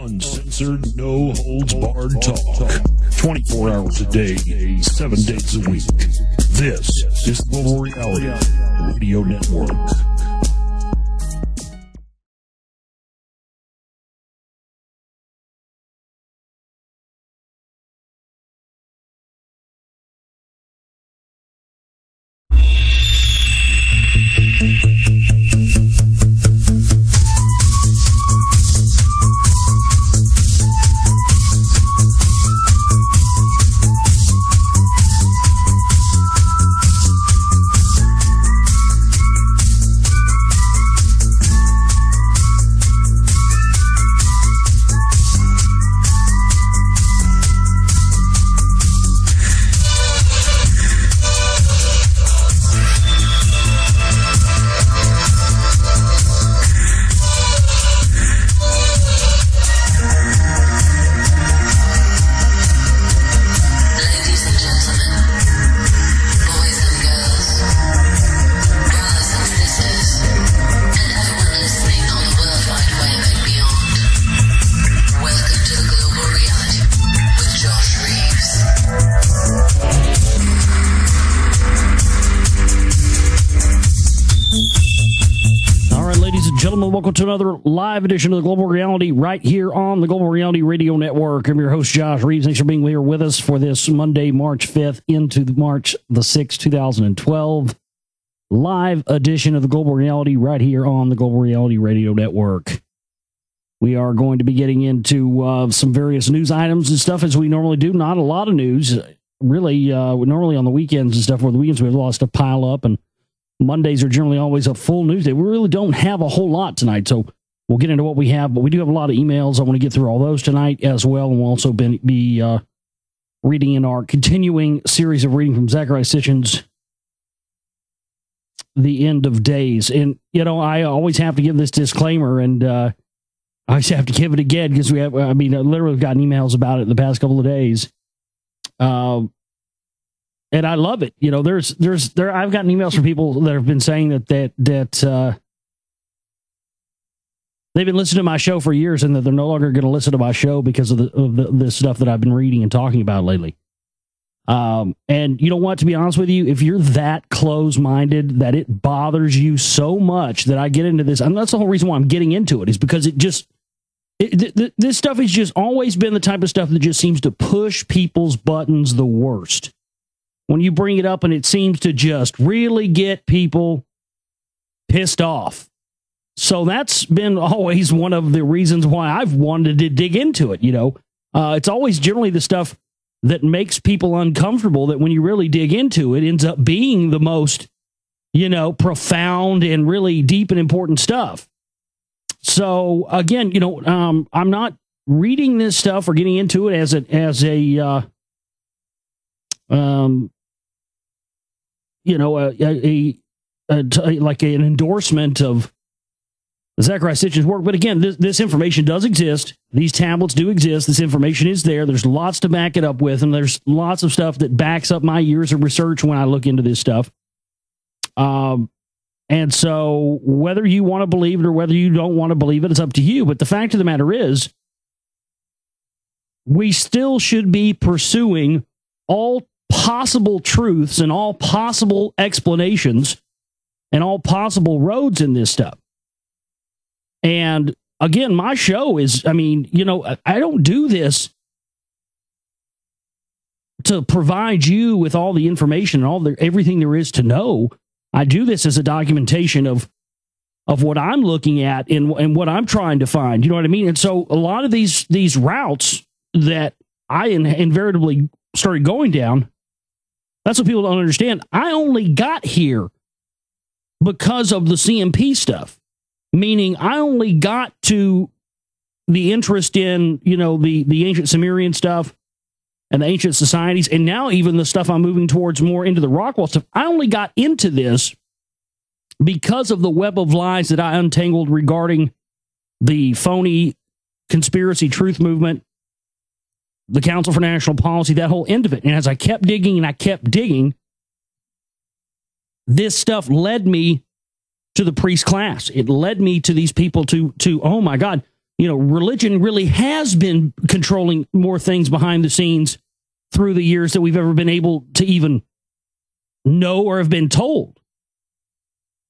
Uncensored, no holds barred talk. 24 hours a day, 7 days a week. This is Global Reality Radio Network. Welcome to another live edition of the Global Reality right here on the Global Reality Radio Network. I'm your host, Josh Reeves. Thanks for being here with us for this Monday, March 5th into March the 6th, 2012 live edition of the Global Reality right here on the Global Reality Radio Network. We are going to be getting into some various news items and stuff as we normally do. Not a lot of news, really. Normally on the weekends and stuff, or the weekends we have a lot of stuff pile up, and Mondays are generally always a full news day. We really don't have a whole lot tonight, so we'll get into what we have, but we do have a lot of emails. I want to get through all those tonight as well, and we'll also be reading in our continuing series of reading from Zechariah Sitchin's The End of Days. And, you know, I always have to give this disclaimer, and I always have to give it again because I literally gotten emails about it in the past couple of days. And I love it. You know, I've gotten emails from people that have been saying that they've been listening to my show for years and that they're no longer going to listen to my show because of this stuff that I've been reading and talking about lately. And you know what, to be honest with you, if you're that close-minded that it bothers you so much that I get into this, and that's the whole reason why I'm getting into it, is because this stuff has just always been the type of stuff that just seems to push people's buttons the worst. When you bring it up and it seems to just really get people pissed off. So that's been always one of the reasons why I've wanted to dig into it. You know, it's always generally the stuff that makes people uncomfortable that when you really dig into it ends up being the most, you know, profound and really deep and important stuff. So again, you know, I'm not reading this stuff or getting into it as like an endorsement of Zechariah Sitchin's work. But again, this information does exist. These tablets do exist. This information is there. There's lots to back it up with, and there's lots of stuff that backs up my years of research when I look into this stuff. And so whether you want to believe it or whether you don't want to believe it, it's up to you. But the fact of the matter is, we still should be pursuing all possible truths and all possible explanations and all possible roads in this stuff. And again, my show is, I mean, you know, I don't do this to provide you with all the information and everything there is to know. I do this as a documentation of what I'm looking at and what I'm trying to find. You know what I mean? And so a lot of these routes that I invariably started going down, that's what people don't understand. I only got here because of the CMP stuff, meaning I only got to the interest in, you know, the ancient Sumerian stuff and the ancient societies, and now even the stuff I'm moving towards more into the Rockwell stuff. I only got into this because of the web of lies that I untangled regarding the phony conspiracy truth movement, the Council for National Policy, that whole end of it. And as I kept digging and I kept digging, this stuff led me to the priest class. It led me to these people to oh my God, religion really has been controlling more things behind the scenes through the years that we've ever been able to even know or have been told.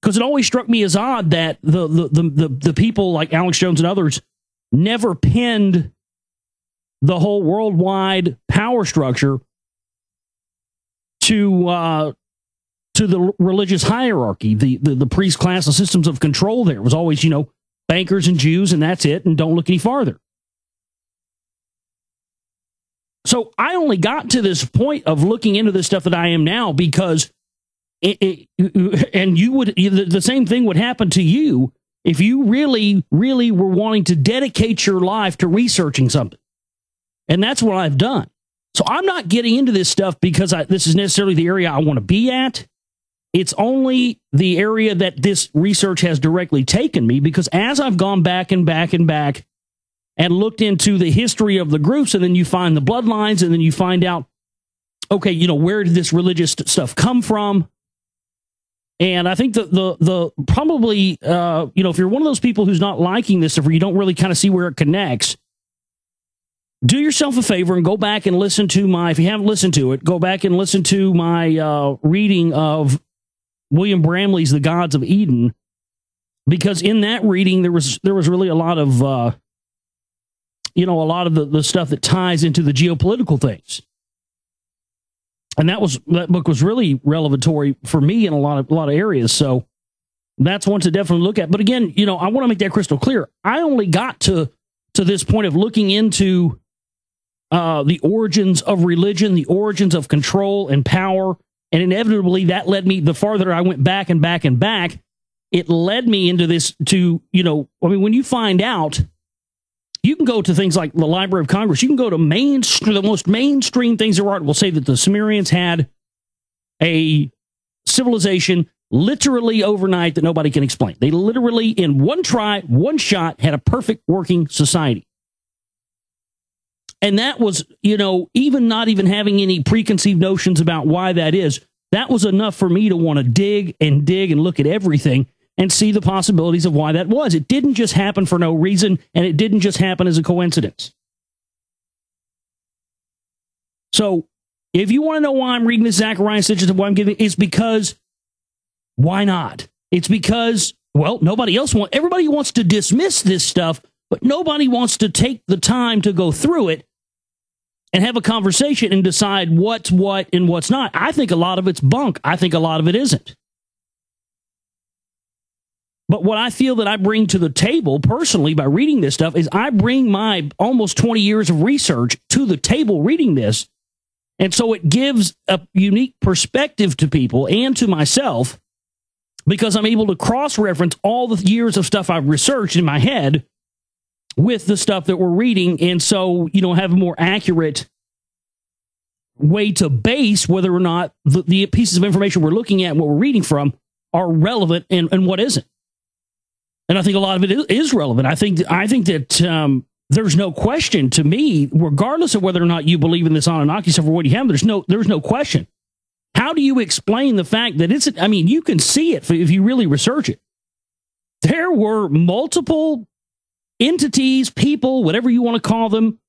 Because it always struck me as odd that the people like Alex Jones and others never pinned the whole worldwide power structure to the religious hierarchy, the priest class, the systems of control. There was always, bankers and Jews, and that's it, and don't look any farther. So I only got to this point of looking into this stuff that I am now because the same thing would happen to you if you really, really were wanting to dedicate your life to researching something. And that's what I've done. So I'm not getting into this stuff because this is necessarily the area I want to be at. It's only the area that this research has directly taken me, because as I've gone back and back and back and looked into the history of the groups, and then you find the bloodlines, and then you find out, okay, where did this religious stuff come from? And I think the probably, if you're one of those people who's not liking this stuff, or you don't really kind of see where it connects, do yourself a favor and go back and listen to if you haven't listened to it, go back and listen to my reading of William Bramley's The Gods of Eden, because in that reading there was really a lot of the stuff that ties into the geopolitical things, and that book was really revelatory for me in a lot of areas. So that's one to definitely look at. But again, I want to make that crystal clear. I only got to this point of looking into the origins of religion, the origins of control and power. And inevitably, that led me, the farther I went back and back and back, it led me into this when you find out, you can go to things like the Library of Congress, you can go to the most mainstream things there are, will say that the Sumerians had a civilization literally overnight that nobody can explain. They literally, in one try, one shot, had a perfect working society. And that was, even not even having any preconceived notions about why that is, that was enough for me to want to dig and look at everything and see the possibilities of why that was. It didn't just happen for no reason, and it didn't just happen as a coincidence. So, if you want to know why I'm reading this Zechariah Stitches of why I'm giving, it's because, why not? It's because, everybody wants to dismiss this stuff, but nobody wants to take the time to go through it and have a conversation and decide what's what and what's not. I think a lot of it's bunk. I think a lot of it isn't. But what I feel that I bring to the table personally by reading this stuff is I bring my almost 20 years of research to the table reading this. And so it gives a unique perspective to people and to myself, because I'm able to cross-reference all the years of stuff I've researched in my head with the stuff that we're reading, and so, have a more accurate way to base whether or not the pieces of information we're looking at and what we're reading from are relevant and what isn't. And I think a lot of it is relevant. I think that there's no question to me, regardless of whether or not you believe in this Anunnaki stuff or what you have, there's no question. How do you explain the fact that you can see it if you really research it. There were multiple entities, people, whatever you want to call them,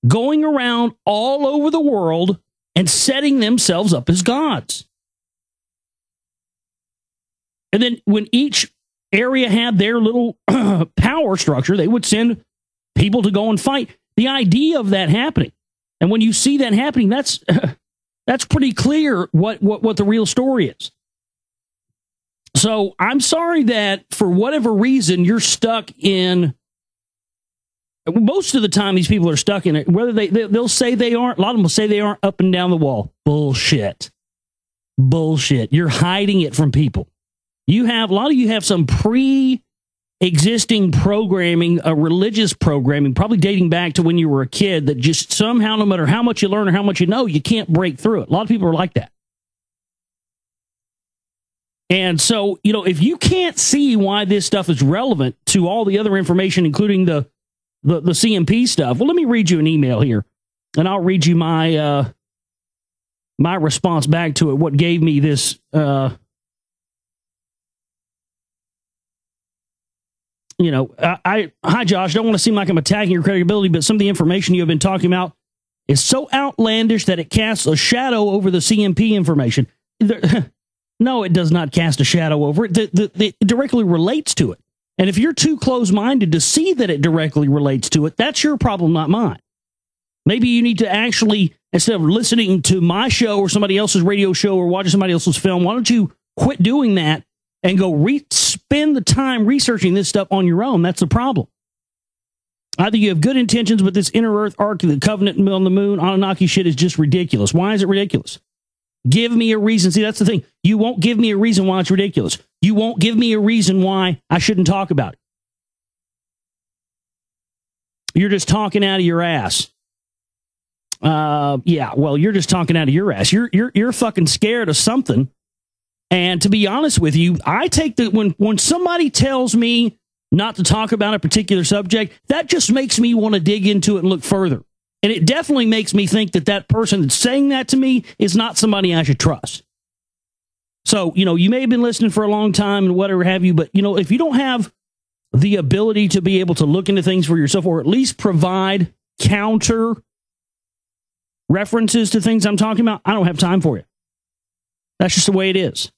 going around all over the world and setting themselves up as gods. And then when each area had their little power structure, they would send people to go and fight. The idea of that happening, and when you see that happening, that's pretty clear what the real story is. So I'm sorry that for whatever reason you're stuck in. Most of the time, these people are stuck in it. Whether they'll say they aren't, a lot of them will say they aren't up and down the wall. Bullshit. You're hiding it from people. A lot of you have some pre-existing programming, religious programming, probably dating back to when you were a kid, that just somehow, no matter how much you learn or how much you know, you can't break through it. A lot of people are like that. And so, if you can't see why this stuff is relevant to all the other information, including the CMP stuff, well, let me read you an email here, and I'll read you my response back to it, what gave me this Hi, Josh. Don't want to seem like I'm attacking your credibility, but some of the information you have been talking about is so outlandish that it casts a shadow over the CMP information. No, it does not cast a shadow over it. It directly relates to it. And if you're too close-minded to see that it directly relates to it, that's your problem, not mine. Maybe you need to actually, instead of listening to my show or somebody else's radio show or watching somebody else's film, why don't you quit doing that and go spend the time researching this stuff on your own? That's the problem. Either you have good intentions, but this inner Earth Ark, the Covenant on the Moon, Anunnaki shit is just ridiculous. Why is it ridiculous? Give me a reason. See, that's the thing. You won't give me a reason why it's ridiculous. You won't give me a reason why I shouldn't talk about it. You're just talking out of your ass. Yeah, well, you're just talking out of your ass. You're fucking scared of something. And to be honest with you, I take that when somebody tells me not to talk about a particular subject, that just makes me want to dig into it and look further. And it definitely makes me think that that person that's saying that to me is not somebody I should trust. So, you may have been listening for a long time and whatever have you, but, if you don't have the ability to be able to look into things for yourself, or at least provide counter references to things I'm talking about, I don't have time for you. That's just the way it is.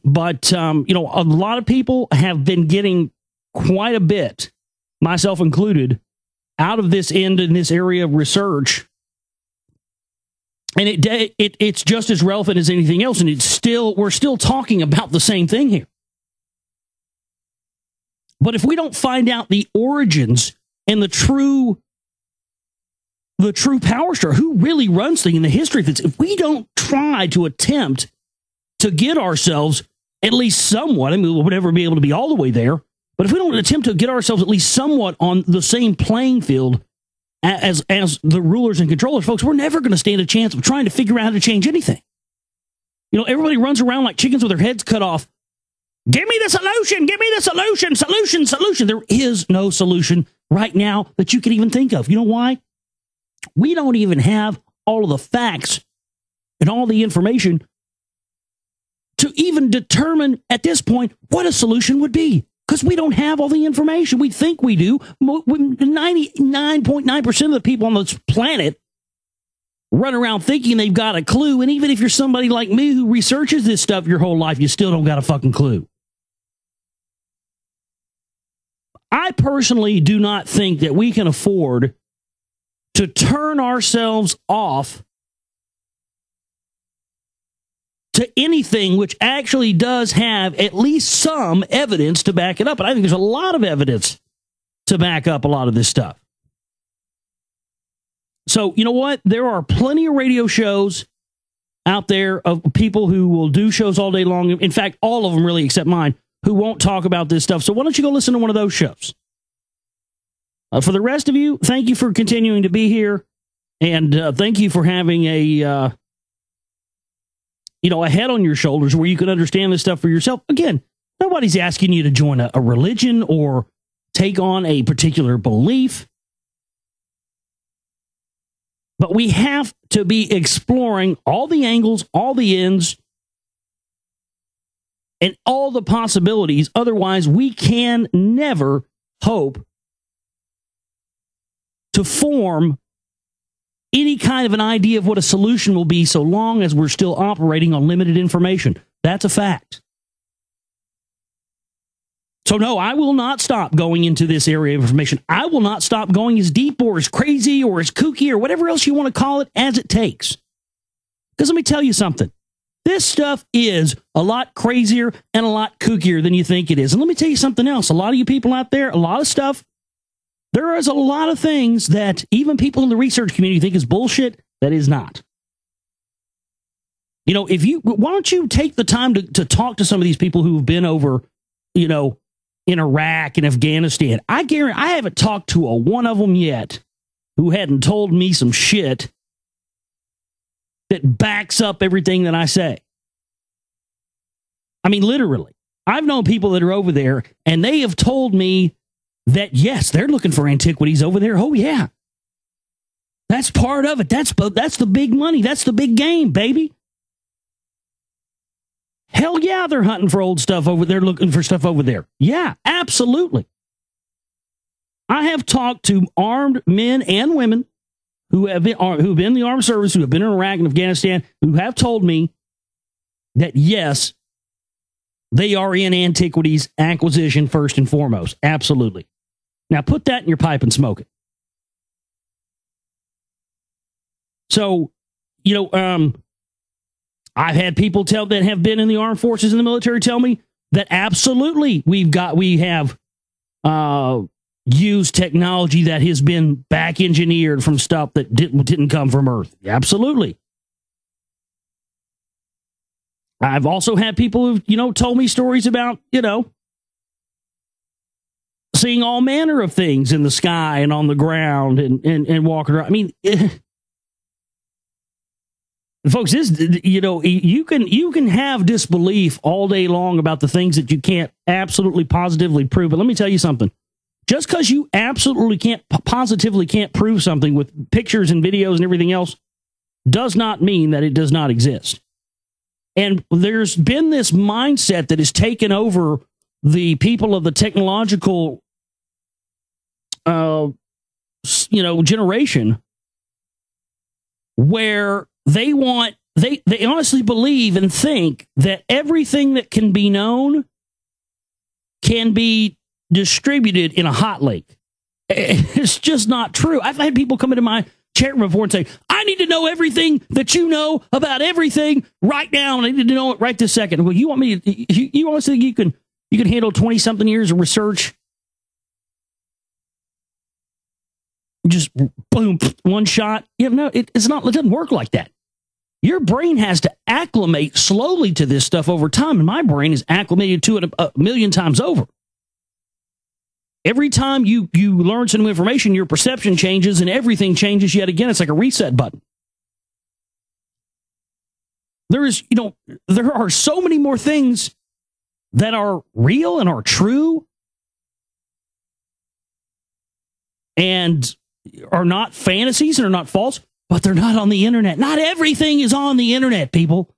But, a lot of people have been getting quite a bit, myself included, out of this end in this area of research. And it's just as relevant as anything else. And we're still talking about the same thing here. But if we don't find out the origins and the true power structure, who really runs things in the history of this, if we don't try to attempt to get ourselves at least somewhat, we'll never be able to be all the way there, but if we don't attempt to get ourselves at least somewhat on the same playing field as the rulers and controllers, folks, we're never going to stand a chance of trying to figure out how to change anything. Everybody runs around like chickens with their heads cut off. Give me the solution. Give me the solution. Solution. There is no solution right now that you can even think of. You know why? We don't even have all of the facts and all the information to even determine at this point what a solution would be. Because we don't have all the information. We think we do. 99.9% of the people on this planet run around thinking they've got a clue. And even if you're somebody like me who researches this stuff your whole life, you still don't got a fucking clue. I personally do not think that we can afford to turn ourselves off to anything which actually does have at least some evidence to back it up. And I think there's a lot of evidence to back up a lot of this stuff. So, you know what? There are plenty of radio shows out there of people who will do shows all day long. In fact, all of them really, except mine, who won't talk about this stuff. So why don't you go listen to one of those shows? For the rest of you, thank you for continuing to be here. And thank you for having a head on your shoulders where you can understand this stuff for yourself. Again, nobody's asking you to join a religion or take on a particular belief. But we have to be exploring all the angles, all the ends, and all the possibilities. Otherwise, we can never hope to form any kind of an idea of what a solution will be so long as we're still operating on limited information. That's a fact. So no, I will not stop going into this area of information. I will not stop going as deep or as crazy or as kooky or whatever else you want to call it as it takes. Because let me tell you something. This stuff is a lot crazier and a lot kookier than you think it is. And let me tell you something else. A lot of you people out there, a lot of stuff, there is a lot of things that even people in the research community think is bullshit that is not. Why don't you take the time to talk to some of these people who've been over, in Iraq and Afghanistan. I guarantee I haven't talked to a one of them yet who hadn't told me some shit that backs up everything that I say. I mean, literally. I've known people that are over there, and they have told me that, yes, they're looking for antiquities over there. Oh, yeah. That's part of it. That's the big money. That's the big game, baby. Hell yeah, they're hunting for old stuff over there, looking for stuff over there. Yeah, absolutely. I have talked to armed men and women who've been in the armed service, who have been in Iraq and Afghanistan, who have told me that, yes, they are in antiquities acquisition first and foremost. Absolutely. Now put that in your pipe and smoke it. So, I've had people that have been in the armed forces and the military tell me that absolutely we have used technology that has been back engineered from stuff that didn't come from Earth. Absolutely. I've also had people who've, told me stories about, seeing all manner of things in the sky and on the ground and walking around. I mean, folks, you can have disbelief all day long about the things that you can't absolutely positively prove. But let me tell you something. Just because you absolutely positively can't prove something with pictures and videos and everything else does not mean that it does not exist. And there's been this mindset that has taken over the people of the technological, generation, where they honestly believe and think that everything that can be known can be distributed in a hot link. It's just not true. I've had people come into my chat room before and say, I need to know everything that you know about everything right now, and I need to know it right this second. Well, you want me to, you honestly think you can handle 20-something years of research? Just boom, one shot? No, it's not. It doesn't work like that. Your brain has to acclimate slowly to this stuff over time, and my brain is acclimated to it a million times over. Every time you learn some new information, your perception changes and everything changes yet again. It's like a reset button. There are so many more things that are real and are true and are not fantasies and are not false, but they're not on the internet. Not everything is on the internet, people.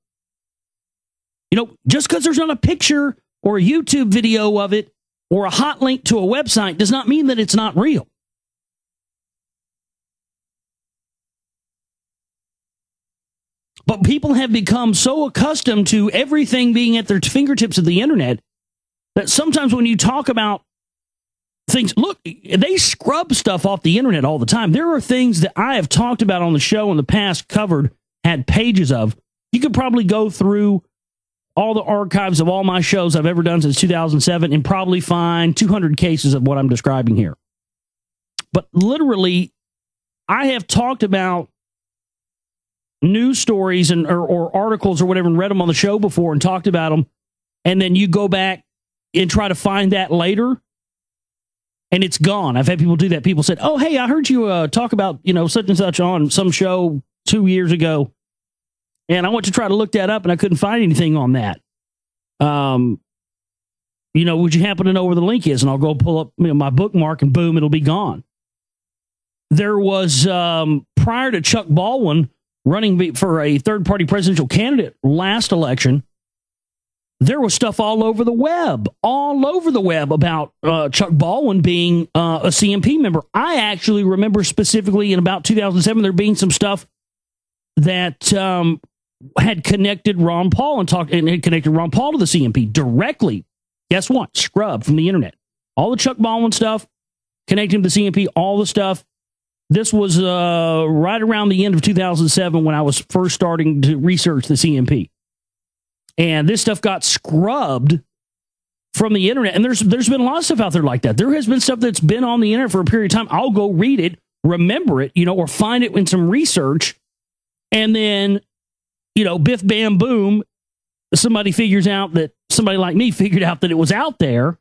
Just because there's not a picture or a YouTube video of it or a hot link to a website does not mean that it's not real. But people have become so accustomed to everything being at their fingertips of the internet that sometimes when you talk about things, look, they scrub stuff off the internet all the time. There are things that I have talked about on the show in the past, had pages of. You could probably go through all the archives of all my shows I've ever done since 2007 and probably find 200 cases of what I'm describing here. But literally, I have talked about news stories or articles or whatever and read them on the show before and talked about them, and then you go back and try to find that later, and it's gone. I've had people do that. People said, oh, hey, I heard you talk about, such and such on some show 2 years ago, and I went to try to look that up, and I couldn't find anything on that. Would you happen to know where the link is? And I'll go pull up my bookmark, and boom, it'll be gone. There was, prior to Chuck Baldwin running for a third-party presidential candidate last election, there was stuff all over the web about Chuck Baldwin being a CMP member. I actually remember specifically in about 2007 there being some stuff that had connected Ron Paul and had connected Ron Paul to the CMP directly. Guess what? Scrubbed from the internet. All the Chuck Baldwin stuff, connecting to the CMP, all the stuff. This was right around the end of 2007 when I was first starting to research the CMP. And this stuff got scrubbed from the internet. And there's been a lot of stuff out there like that. There has been stuff that's been on the internet for a period of time. I'll go read it, remember it, or find it in some research. And then, biff, bam, boom, somebody like me figured out that it was out there.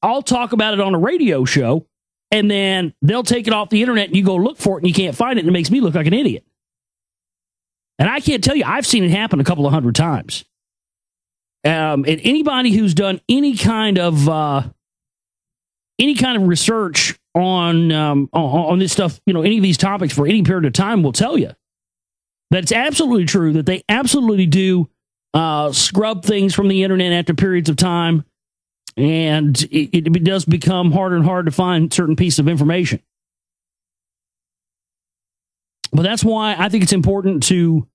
I'll talk about it on a radio show. And then they'll take it off the internet and you go look for it and you can't find it. And it makes me look like an idiot. And I can't tell you, I've seen it happen a couple of hundred times. And anybody who's done any kind of research on this stuff, any of these topics for any period of time will tell you that it's absolutely true that they absolutely do scrub things from the internet after periods of time, and it does become harder and harder to find certain pieces of information. But that's why I think it's important to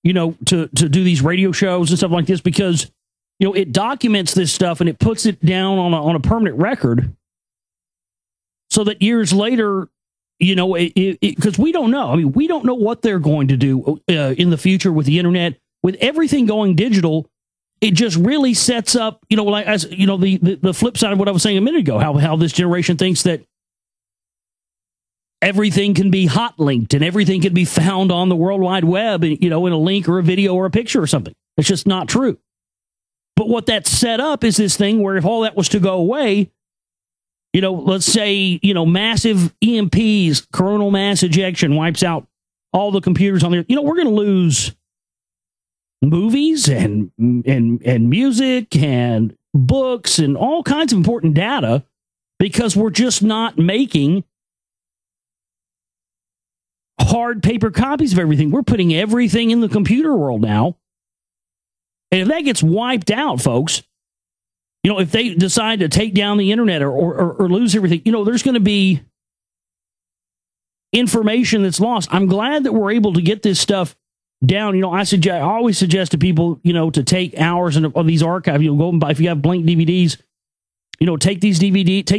do these radio shows and stuff like this, because it documents this stuff and it puts it down on a permanent record, so that years later, because we don't know. I mean, we don't know what they're going to do in the future with the internet, with everything going digital. It just really sets up, the flip side of what I was saying a minute ago, how this generation thinks that everything can be hot linked and everything can be found on the World Wide Web, in a link or a video or a picture or something. It's just not true. But what that's set up is this thing where if all that was to go away, let's say, massive EMPs, coronal mass ejection wipes out all the computers on there. We're going to lose movies and music and books and all kinds of important data, because we're just not making hard paper copies of everything. We're putting everything in the computer world now. And if that gets wiped out, folks, if they decide to take down the internet or lose everything, there's going to be information that's lost. I'm glad that we're able to get this stuff down. I always suggest to people, to take hours of these archives. Go and buy, if you have blank DVDs, take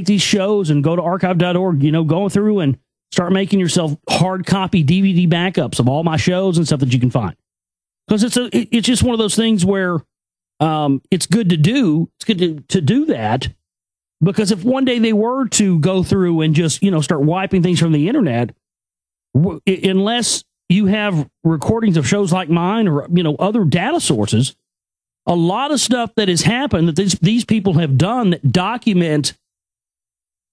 these shows and go to archive.org, go through and start making yourself hard copy DVD backups of all my shows and stuff that you can find. Because it's just one of those things where it's good to do. It's good to do that, because if one day they were to go through and just start wiping things from the internet, unless you have recordings of shows like mine or other data sources, a lot of stuff that has happened that these people have done that document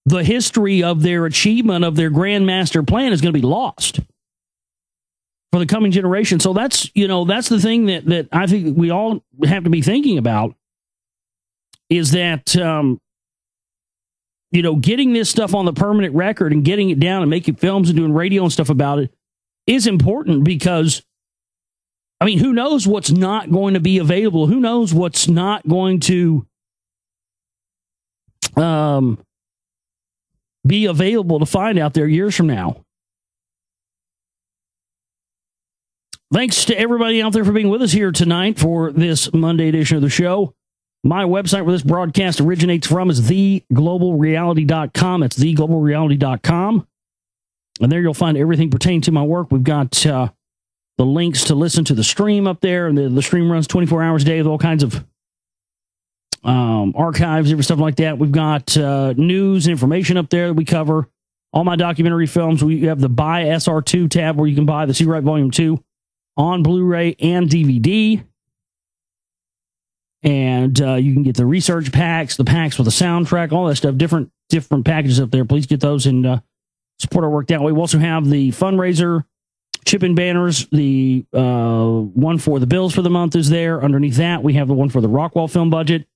the history of their achievement of their grand master plan is going to be lost for the coming generation. So that's the thing that I think we all have to be thinking about, is that, getting this stuff on the permanent record and getting it down and making films and doing radio and stuff about it is important, because, I mean, who knows what's not going to be available? Who knows what's not going to be available to find out there years from now? Thanks to everybody out there for being with us here tonight for this Monday edition of the show. My website where this broadcast originates from is theglobalreality.com. It's theglobalreality.com. And there you'll find everything pertaining to my work. We've got the links to listen to the stream up there. And the stream runs 24 hours a day with all kinds of archives, every stuff like that. We've got news and information up there that we cover. All my documentary films. We have the Buy SR2 tab where you can buy the See Right Volume 2 on Blu-ray and DVD. And you can get the research packs, the packs with the soundtrack, all that stuff, different packages up there. Please get those and support our work that way. We also have the fundraiser, chip-in banners. The one for the bills for the month is there. Underneath that, we have the one for the Rockwall film budget.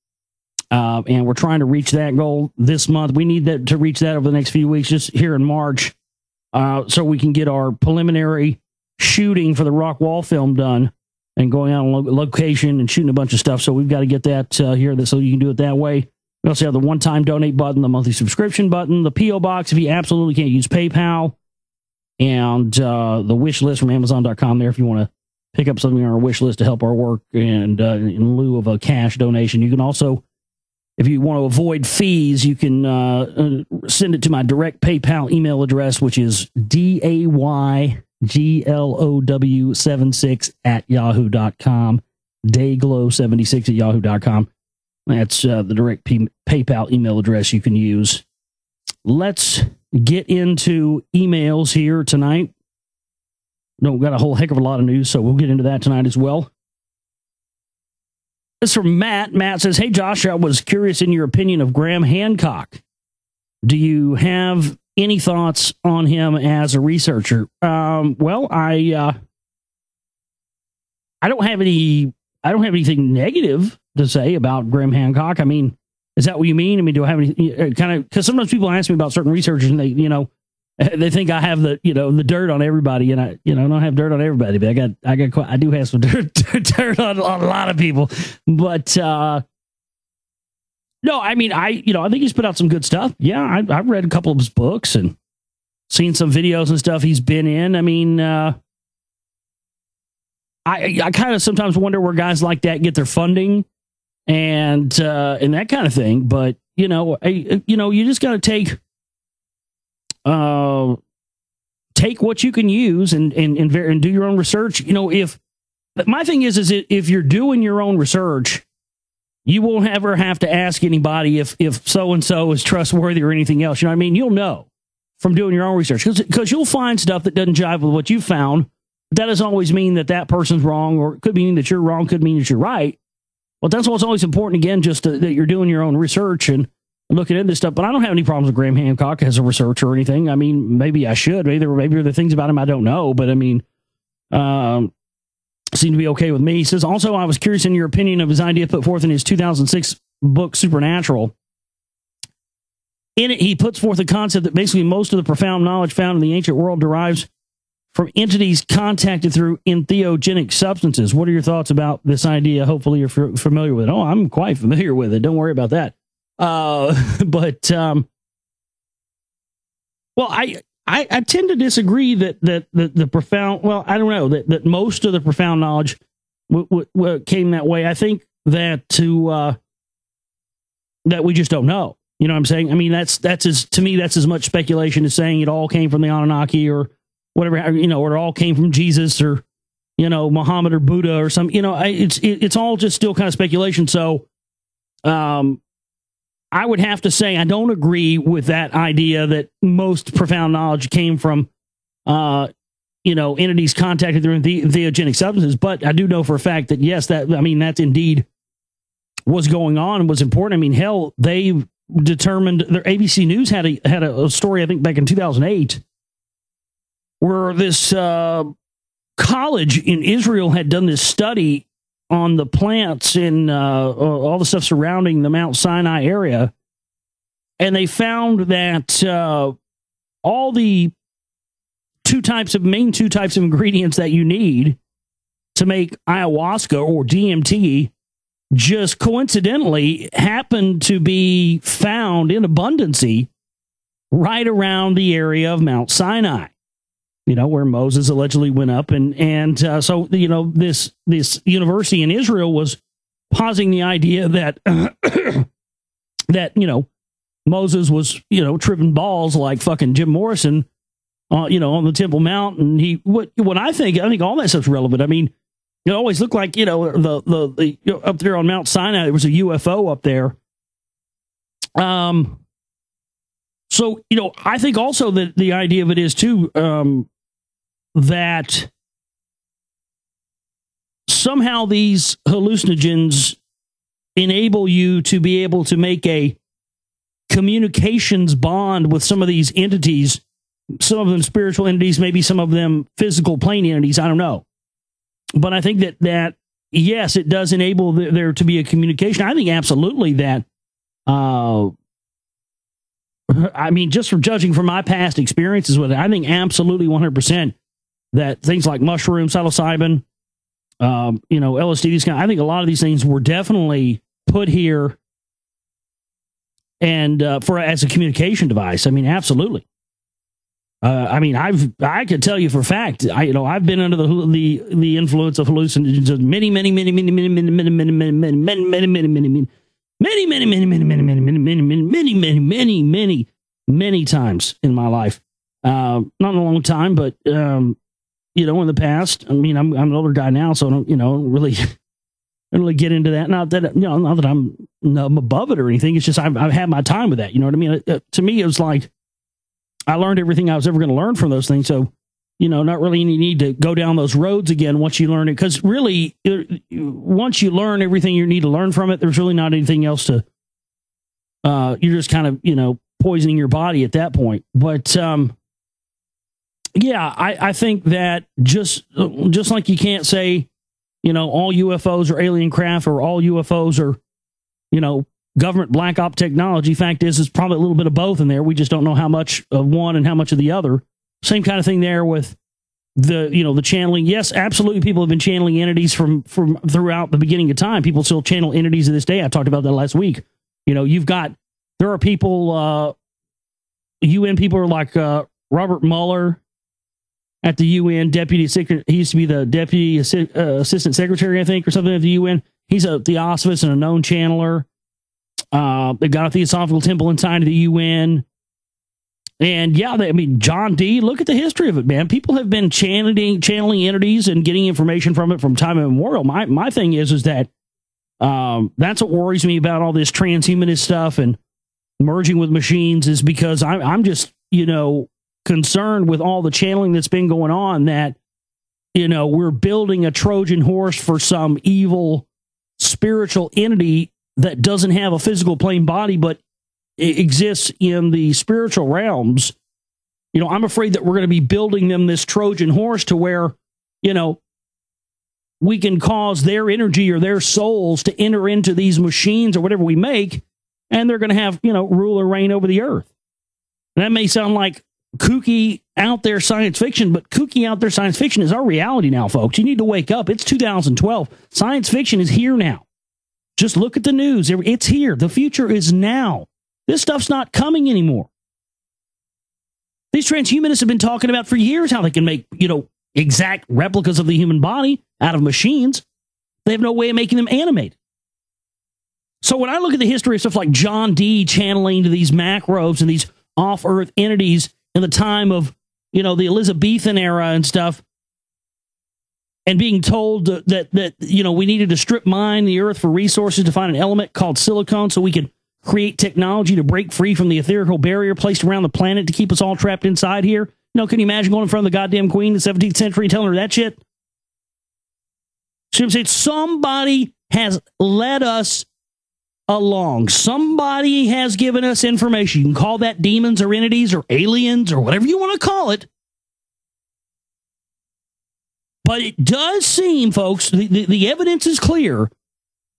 And we're trying to reach that goal this month. We need that to reach that over the next few weeks, just here in March, so we can get our preliminary shooting for the Rockwall film done and going out on location and shooting a bunch of stuff. So we've got to get that here so you can do it that way. We also have the one-time donate button, the monthly subscription button, the P.O. box if you absolutely can't use PayPal, and the wish list from Amazon.com there if you want to pick up something on our wish list to help our work and in lieu of a cash donation. You can also, if you want to avoid fees, you can send it to my direct PayPal email address, which is dayglow76@yahoo.com. dayglow76@yahoo.com. That's the direct PayPal email address you can use. Let's get into emails here tonight. No, we've got a whole heck of a lot of news, so we'll get into that tonight as well. This is from Matt. Matt says, "Hey, Josh, I was curious in your opinion of Graham Hancock. Do you have any thoughts on him as a researcher?" Well, I don't have anything negative to say about Graham Hancock. I mean, is that what you mean? I mean, do I have any kind of, because sometimes people ask me about certain researchers and they, They think I have the dirt on everybody, and I don't have dirt on everybody, but I do have some dirt on a lot of people. But no, I mean, I think he's put out some good stuff. Yeah, I've read a couple of his books and seen some videos and stuff he's been in. I mean, I kind of sometimes wonder where guys like that get their funding and that kind of thing. But you just got to take what you can use and do your own research. But my thing is if you're doing your own research, you won't ever have to ask anybody if so and so is trustworthy or anything else. You know what I mean? You'll know from doing your own research because you'll find stuff that doesn't jive with what you found. But that doesn't always mean that person's wrong, or it could mean that you're wrong, could mean that you're right. Well, that's what's always important, again, just that you're doing your own research and looking into this stuff. But I don't have any problems with Graham Hancock as a researcher or anything. I mean, maybe I should. Maybe there are things about him I don't know. But I mean, seem to be okay with me. He says, also, I was curious in your opinion of his idea put forth in his 2006 book, Supernatural. In it, he puts forth a concept that basically most of the profound knowledge found in the ancient world derives from entities contacted through entheogenic substances. What are your thoughts about this idea? Hopefully you're familiar with it. Oh, I'm quite familiar with it. Don't worry about that. Well, I tend to disagree that the profound, well, I don't know, that most of the profound knowledge came that way. I think that that we just don't know. You know what I'm saying? I mean, to me, that's as much speculation as saying it all came from the Anunnaki or whatever, or it all came from Jesus or, Muhammad or Buddha or some, it's all just still kind of speculation. So, I would have to say I don't agree with that idea that most profound knowledge came from, entities contacted through entheogenic substances. But I do know for a fact that, yes, that indeed was going on and was important. I mean, hell, they determined, their ABC News had a story, I think, back in 2008, where this college in Israel had done this study on the plants in all the stuff surrounding the Mount Sinai area. And they found that all the main two types of ingredients that you need to make ayahuasca or DMT just coincidentally happened to be found in abundancy right around the area of Mount Sinai. Where Moses allegedly went up. So, this university in Israel was positing the idea that, that, Moses was, tripping balls like fucking Jim Morrison, on the Temple Mount. And I think all that stuff's relevant. I mean, it always looked like, the up there on Mount Sinai, there was a UFO up there. So, I think also that the idea of it is too, that somehow these hallucinogens enable you to be able to make a communications bond with some of these entities, some of them spiritual entities, maybe some of them physical plane entities. I don't know. But I think that yes, it does enable there to be a communication. I think absolutely that, just from judging from my past experiences with it, I think absolutely 100% that things like mushrooms, psilocybin, LSD, these kind. I think a lot of these things were definitely put here and as a communication device. I mean, absolutely. I could tell you for a fact. I've been under the influence of hallucinogens many times in my life. Not in a long time, but in the past. I mean, I'm an older guy now, so I don't really get into that. Not that I'm above it or anything. It's just I've had my time with that. You know what I mean? To me, it was like I learned everything I was ever going to learn from those things. So, not really any need to go down those roads again once you learn it. Because really, once you learn everything you need to learn from it, there's really not anything else to. You're just kind of poisoning your body at that point. But yeah, I think that just like you can't say, all UFOs are alien craft or all UFOs are, government black op technology. Fact is, it's probably a little bit of both in there. We just don't know how much of one and how much of the other. Same kind of thing there with the channeling. Yes, absolutely. People have been channeling entities from throughout the beginning of time. People still channel entities to this day. I talked about that last week. There are people, UN people are like Robert Mueller at the UN, deputy secretary. He used to be the deputy assistant secretary, I think, or something at the UN. He's a theosophist and a known channeler. They've got a theosophical temple inside of the UN. And yeah, John D., look at the history of it, man. People have been channeling entities and getting information from it from time immemorial. My thing is that that's what worries me about all this transhumanist stuff and merging with machines, is because I'm just, concerned with all the channeling that's been going on, that, we're building a Trojan horse for some evil spiritual entity that doesn't have a physical plane body, but it exists in the spiritual realms. I'm afraid that we're going to be building them this Trojan horse to where, we can cause their energy or their souls to enter into these machines or whatever we make, and they're going to have, rule or reign over the earth. And that may sound like kooky out there science fiction, but kooky out there science fiction is our reality now, folks. You need to wake up. It's 2012. Science fiction is here now. Just look at the news. It's here. The future is now. This stuff's not coming anymore. These transhumanists have been talking about for years how they can make, exact replicas of the human body out of machines. They have no way of making them animate. So when I look at the history of stuff like John D. channeling to these macros and these off-Earth entities in the time of, the Elizabethan era and stuff, and being told that we needed to strip mine the Earth for resources to find an element called silicon so we could create technology to break free from the etherical barrier placed around the planet to keep us all trapped inside here. Can you imagine going in front of the goddamn queen in the 17th century and telling her that shit? So I'm saying somebody has led us along. Somebody has given us information. You can call that demons or entities or aliens or whatever you want to call it. But it does seem, folks, the evidence is clear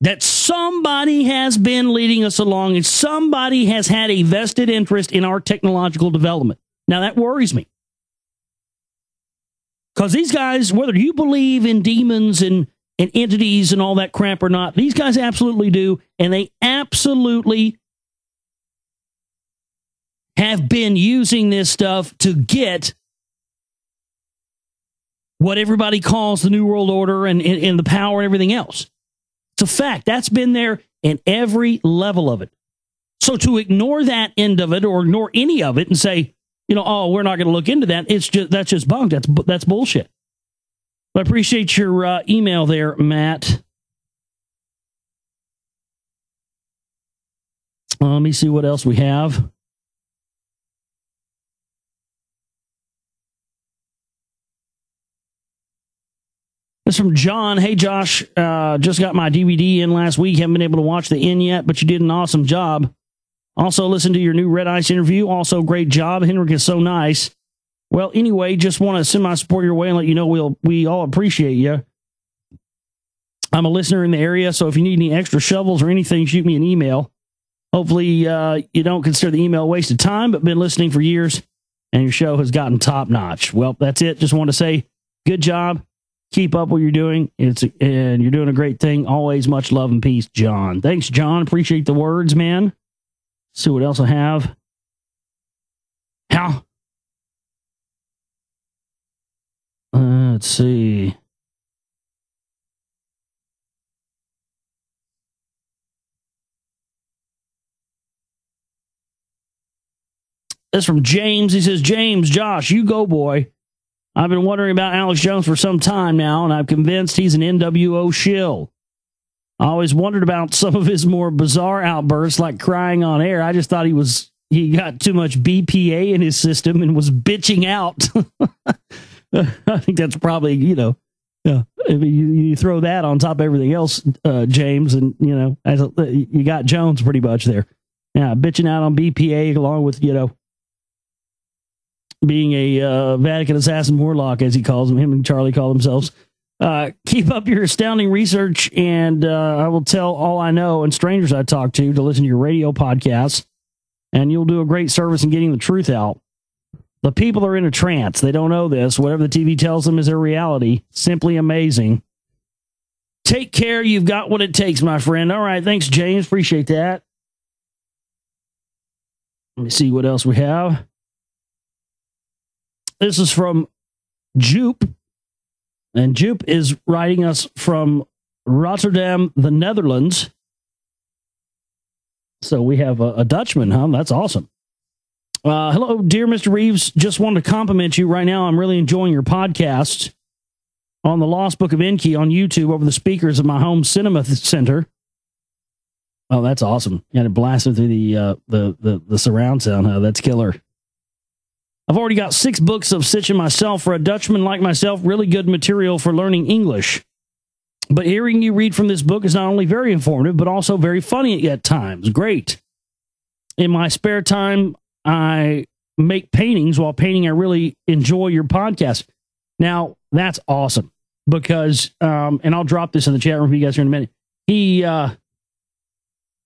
that somebody has been leading us along and somebody has had a vested interest in our technological development. Now, that worries me. Because these guys, whether you believe in demons and entities and all that crap or not, these guys absolutely do, and they absolutely have been using this stuff to get what everybody calls the New World Order and the power and everything else. It's a fact. That's been there in every level of it. So to ignore that end of it or ignore any of it and say, oh, we're not going to look into that, that's just bunk. That's bullshit. But I appreciate your email there, Matt. Let me see what else we have. This is from John. Hey, Josh, just got my DVD in last week. Haven't been able to watch the end yet, but you did an awesome job. Also, listen to your new Red Ice interview. Also, great job. Henrik is so nice. Well, anyway, just want to send my support your way and let you know we all appreciate you. I'm a listener in the area, so if you need any extra shovels or anything, shoot me an email. Hopefully, you don't consider the email a waste of time, but been listening for years, and your show has gotten top-notch. Well, that's it. Just want to say good job. Keep up what you're doing. And you're doing a great thing. Always much love and peace, John. Thanks, John. Appreciate the words, man. See what else I have. How? Let's see. This from James. He says, James, Josh, you go, boy. I've been wondering about Alex Jones for some time now, and I'm convinced he's an NWO shill. I always wondered about some of his more bizarre outbursts, like crying on air. I just thought he got too much BPA in his system and was bitching out. I think that's probably, you throw that on top of everything else, James, and, you got Jones pretty much there. Yeah, bitching out on BPA along with, being a Vatican assassin warlock, as he calls him and Charlie call themselves. Keep up your astounding research, and I will tell all I know and strangers I talk to listen to your radio podcasts, and you'll do a great service in getting the truth out. The people are in a trance. They don't know this. Whatever the TV tells them is their reality. Simply amazing. Take care. You've got what it takes, my friend. All right. Thanks, James. Appreciate that. Let me see what else we have. This is from Jupe. And Jupe is writing us from Rotterdam, the Netherlands. So we have a Dutchman, huh? That's awesome. Hello, dear Mr. Reeves. Just wanted to compliment you right now. I'm really enjoying your podcast on the Lost Book of Enki on YouTube over the speakers of my home cinema center. Oh, that's awesome. You had it blasted through the surround sound, huh? That's killer. I've already got 6 books of stitching myself. For a Dutchman like myself, really good material for learning English. But hearing you read from this book is not only very informative, but also very funny at times. Great. In my spare time, I make paintings. While painting, I really enjoy your podcast. Now, that's awesome because, and I'll drop this in the chat room for you guys here in a minute.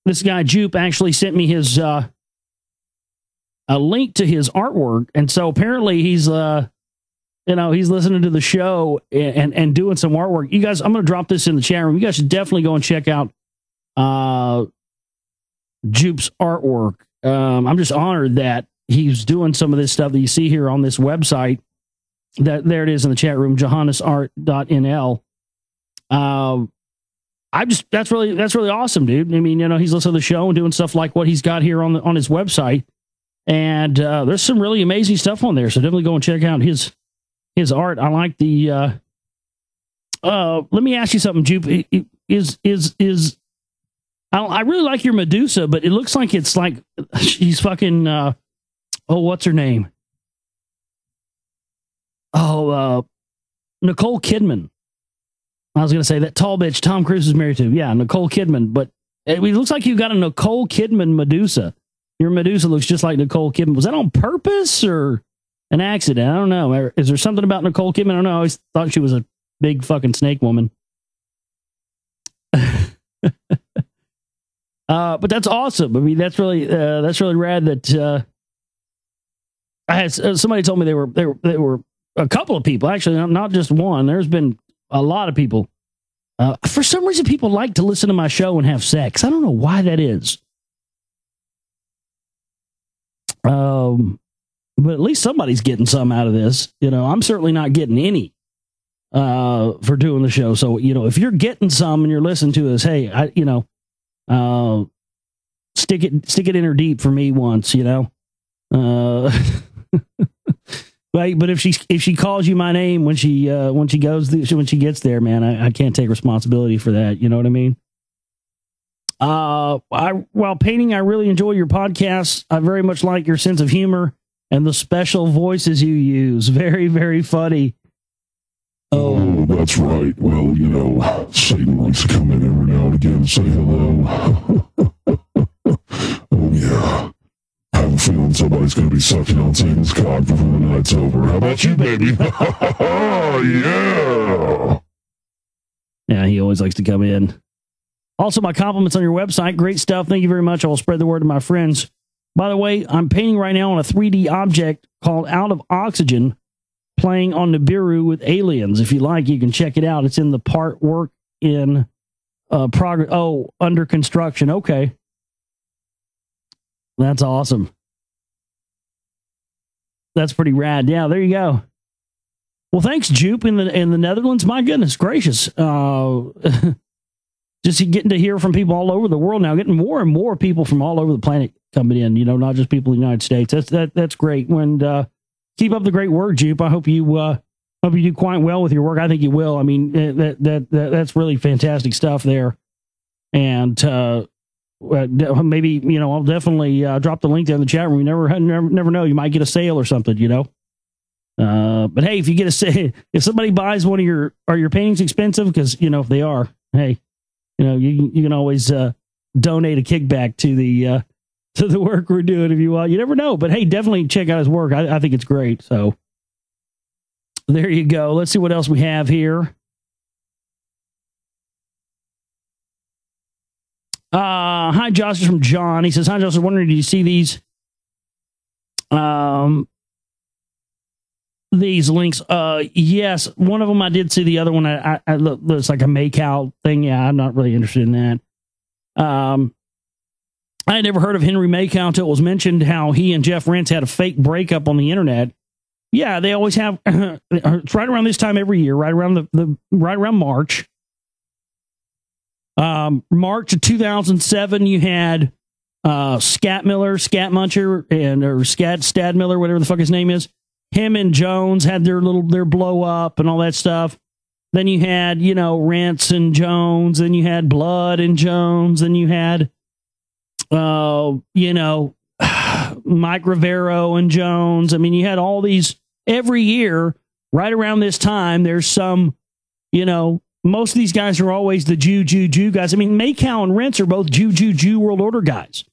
This guy, Jupe, actually sent me his, a link to his artwork. And so apparently he's, he's listening to the show and doing some artwork. You guys, I'm going to drop this in the chat room. You guys should definitely go and check out, Jupe's artwork. I'm just honored that he's doing some of this stuff that you see here on this website. There it is in the chat room, johannesart.nl. That's really awesome, dude. I mean, he's listening to the show and doing stuff like what he's got here on his website. And there's some really amazing stuff on there. So definitely go and check out his art. I like the let me ask you something, Jupe. I really like your Medusa, but it looks like it's like she's fucking what's her name? Nicole Kidman. I was going to say that tall bitch Tom Cruise is married to. Yeah, Nicole Kidman. But it looks like you got a Nicole Kidman Medusa. Your Medusa looks just like Nicole Kidman. Was that on purpose or an accident? I don't know. Is there something about Nicole Kidman? I don't know. I always thought she was a big fucking snake woman. But that's awesome. I mean, that's really rad that I had somebody told me they were a couple of people, actually, not just one. There's been a lot of people. For some reason, people like to listen to my show and have sex. I don't know why that is. But at least somebody's getting some out of this. I'm certainly not getting any for doing the show. So, if you're getting some and you're listening to us, hey, stick it in her deep for me once, Right, but if she calls you my name when she gets there, man, I can't take responsibility for that. You know what I mean? While painting, I really enjoy your podcast. I very much like your sense of humor and the special voices you use. Very, very funny. Oh, that's right. Well, Satan likes to come in every now and again and say hello. Oh, yeah. I have a feeling somebody's going to be sucking on Satan's cock before the night's over. How about you, baby? Yeah. Yeah, he always likes to come in. Also, my compliments on your website. Great stuff. Thank you very much. I will spread the word to my friends. By the way, I'm painting right now on a 3D object called Out of Oxygen, playing on Nibiru with aliens. If you like, you can check it out. It's in the part work in progress. Oh, under construction. Okay. That's awesome. That's pretty rad. Yeah, there you go. Well, thanks, Jupe in the Netherlands. My goodness gracious. Just getting to hear from people all over the world now, getting more and more people from all over the planet coming in, not just people in the United States. That's great. And keep up the great work, Jupe. I hope you do quite well with your work. I think you will. I mean, that's really fantastic stuff there. And maybe, I'll definitely drop the link there in the chat room. You never know. You might get a sale or something, But hey, if you get if somebody buys one of are your paintings expensive? Because, if they are, hey, you can always donate a kickback to the work we're doing if you want. You never know. But hey, definitely check out his work. I think it's great. So there you go. Let's see what else we have here. Hi, Josh, is from John. He says, hi, Josh, I was wondering, did you see these links? Yes, one of them I did see. The other one, I it's like a make-out thing. Yeah, I'm not really interested in that. I had never heard of Henry Maycow until it was mentioned how he and Jeff Rentz had a fake breakup on the internet. Yeah, they always have. It's right around this time every year, right around right around March. March of 2007, you had Scat Muncher, or Stadmiller, whatever the fuck his name is. Him and Jones had their blow up and all that stuff. Then you had, Rentz and Jones. Then you had Blood and Jones. Then you had, Mike Rivero and Jones. I mean, you had all these every year, right around this time. There's some, most of these guys are always the Jew guys. I mean, Maycow and Rentz are both Jew World Order guys.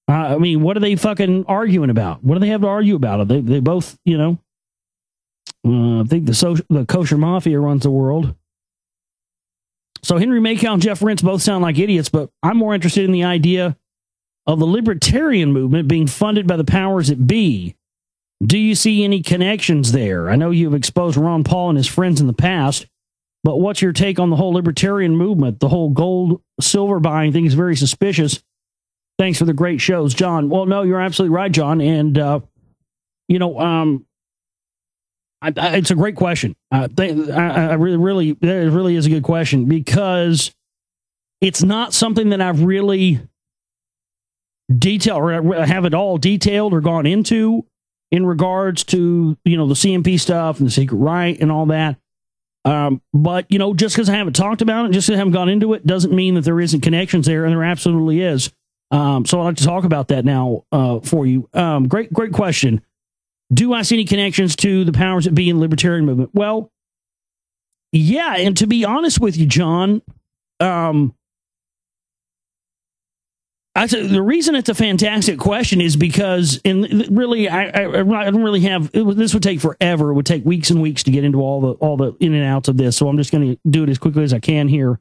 I mean, what are they fucking arguing about? What do they have to argue about? They both, I think the kosher mafia runs the world. So Henry Maycow and Jeff Rentz both sound like idiots, but I'm more interested in the idea of the libertarian movement being funded by the powers that be. Do you see any connections there? I know you've exposed Ron Paul and his friends in the past, but what's your take on the whole libertarian movement? The whole gold, silver buying thing is very suspicious. Thanks for the great shows, John. Well, no, you're absolutely right, John. And, it's a great question. I really, it really is a good question, because it's not something that I've really detailed or have it all detailed or gone into in regards to, the CMP stuff and the secret right and all that. But, just because I haven't talked about it, just because I haven't gone into it, doesn't mean that there isn't connections there, and there absolutely is. So I'd like to talk about that now for you. Great question. Do I see any connections to the powers that be in the libertarian movement? Well, yeah, and to be honest with you, John, the reason it's a fantastic question is because, and really, I don't really have. This would take forever. It would take weeks and weeks to get into all the in and outs of this. So I'm just going to do it as quickly as I can here.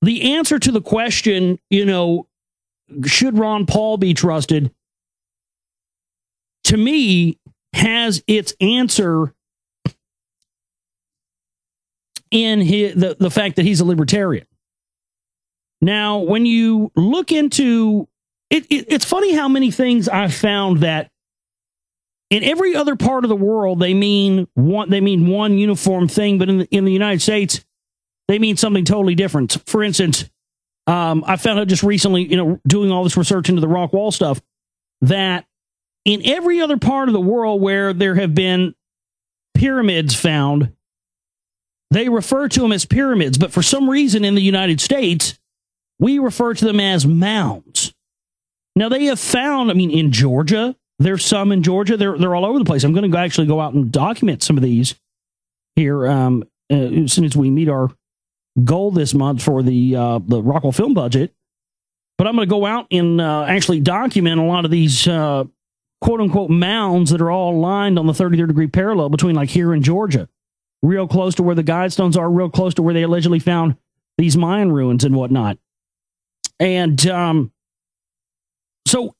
The answer to the question, should Ron Paul be trusted, to me, has its answer in the fact that he's a libertarian. Now, when you look into it, it's funny how many things I've found that in every other part of the world they mean one uniform thing, but in the United States they mean something totally different. For instance, I found out just recently, doing all this research into the rock wall stuff, that in every other part of the world where there have been pyramids found, they refer to them as pyramids. But for some reason in the United States, we refer to them as mounds. Now, they have found, in Georgia, there's some in Georgia. They're all over the place. I'm going to actually go out and document some of these here as soon as we meet our goal this month for the Rockwell film budget. But I'm going to go out and actually document a lot of these quote-unquote mounds that are all lined on the 33rd degree parallel between, like, here in Georgia, real close to where the guidestones are, real close to where they allegedly found these Mayan ruins and whatnot. And so,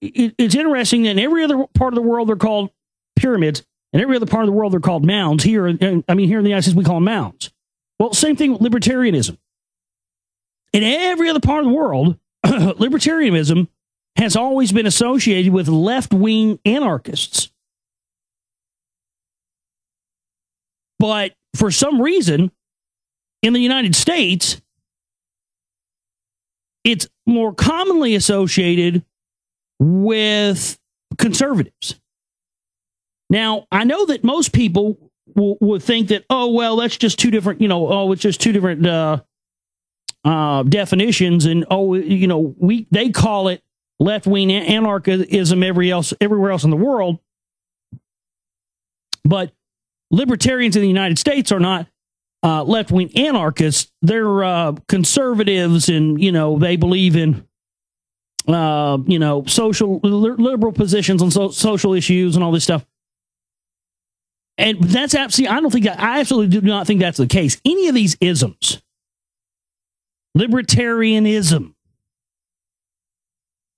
it's interesting that in every other part of the world they're called pyramids, and every other part of the world they're called mounds. Here in the United States we call them mounds. Well, same thing with libertarianism. In every other part of the world, libertarianism has always been associated with left-wing anarchists. But for some reason, in the United States, it's more commonly associated with conservatives. Now, I know that most people would think that, oh, well, that's just two different, it's just two different definitions. And, they call it left-wing anarchism everywhere else in the world. But libertarians in the United States are not left-wing anarchists. They're conservatives, and, they believe in, social liberal positions on social issues and all this stuff. And that's absolutely, I absolutely do not think that's the case. Any of these isms libertarianism,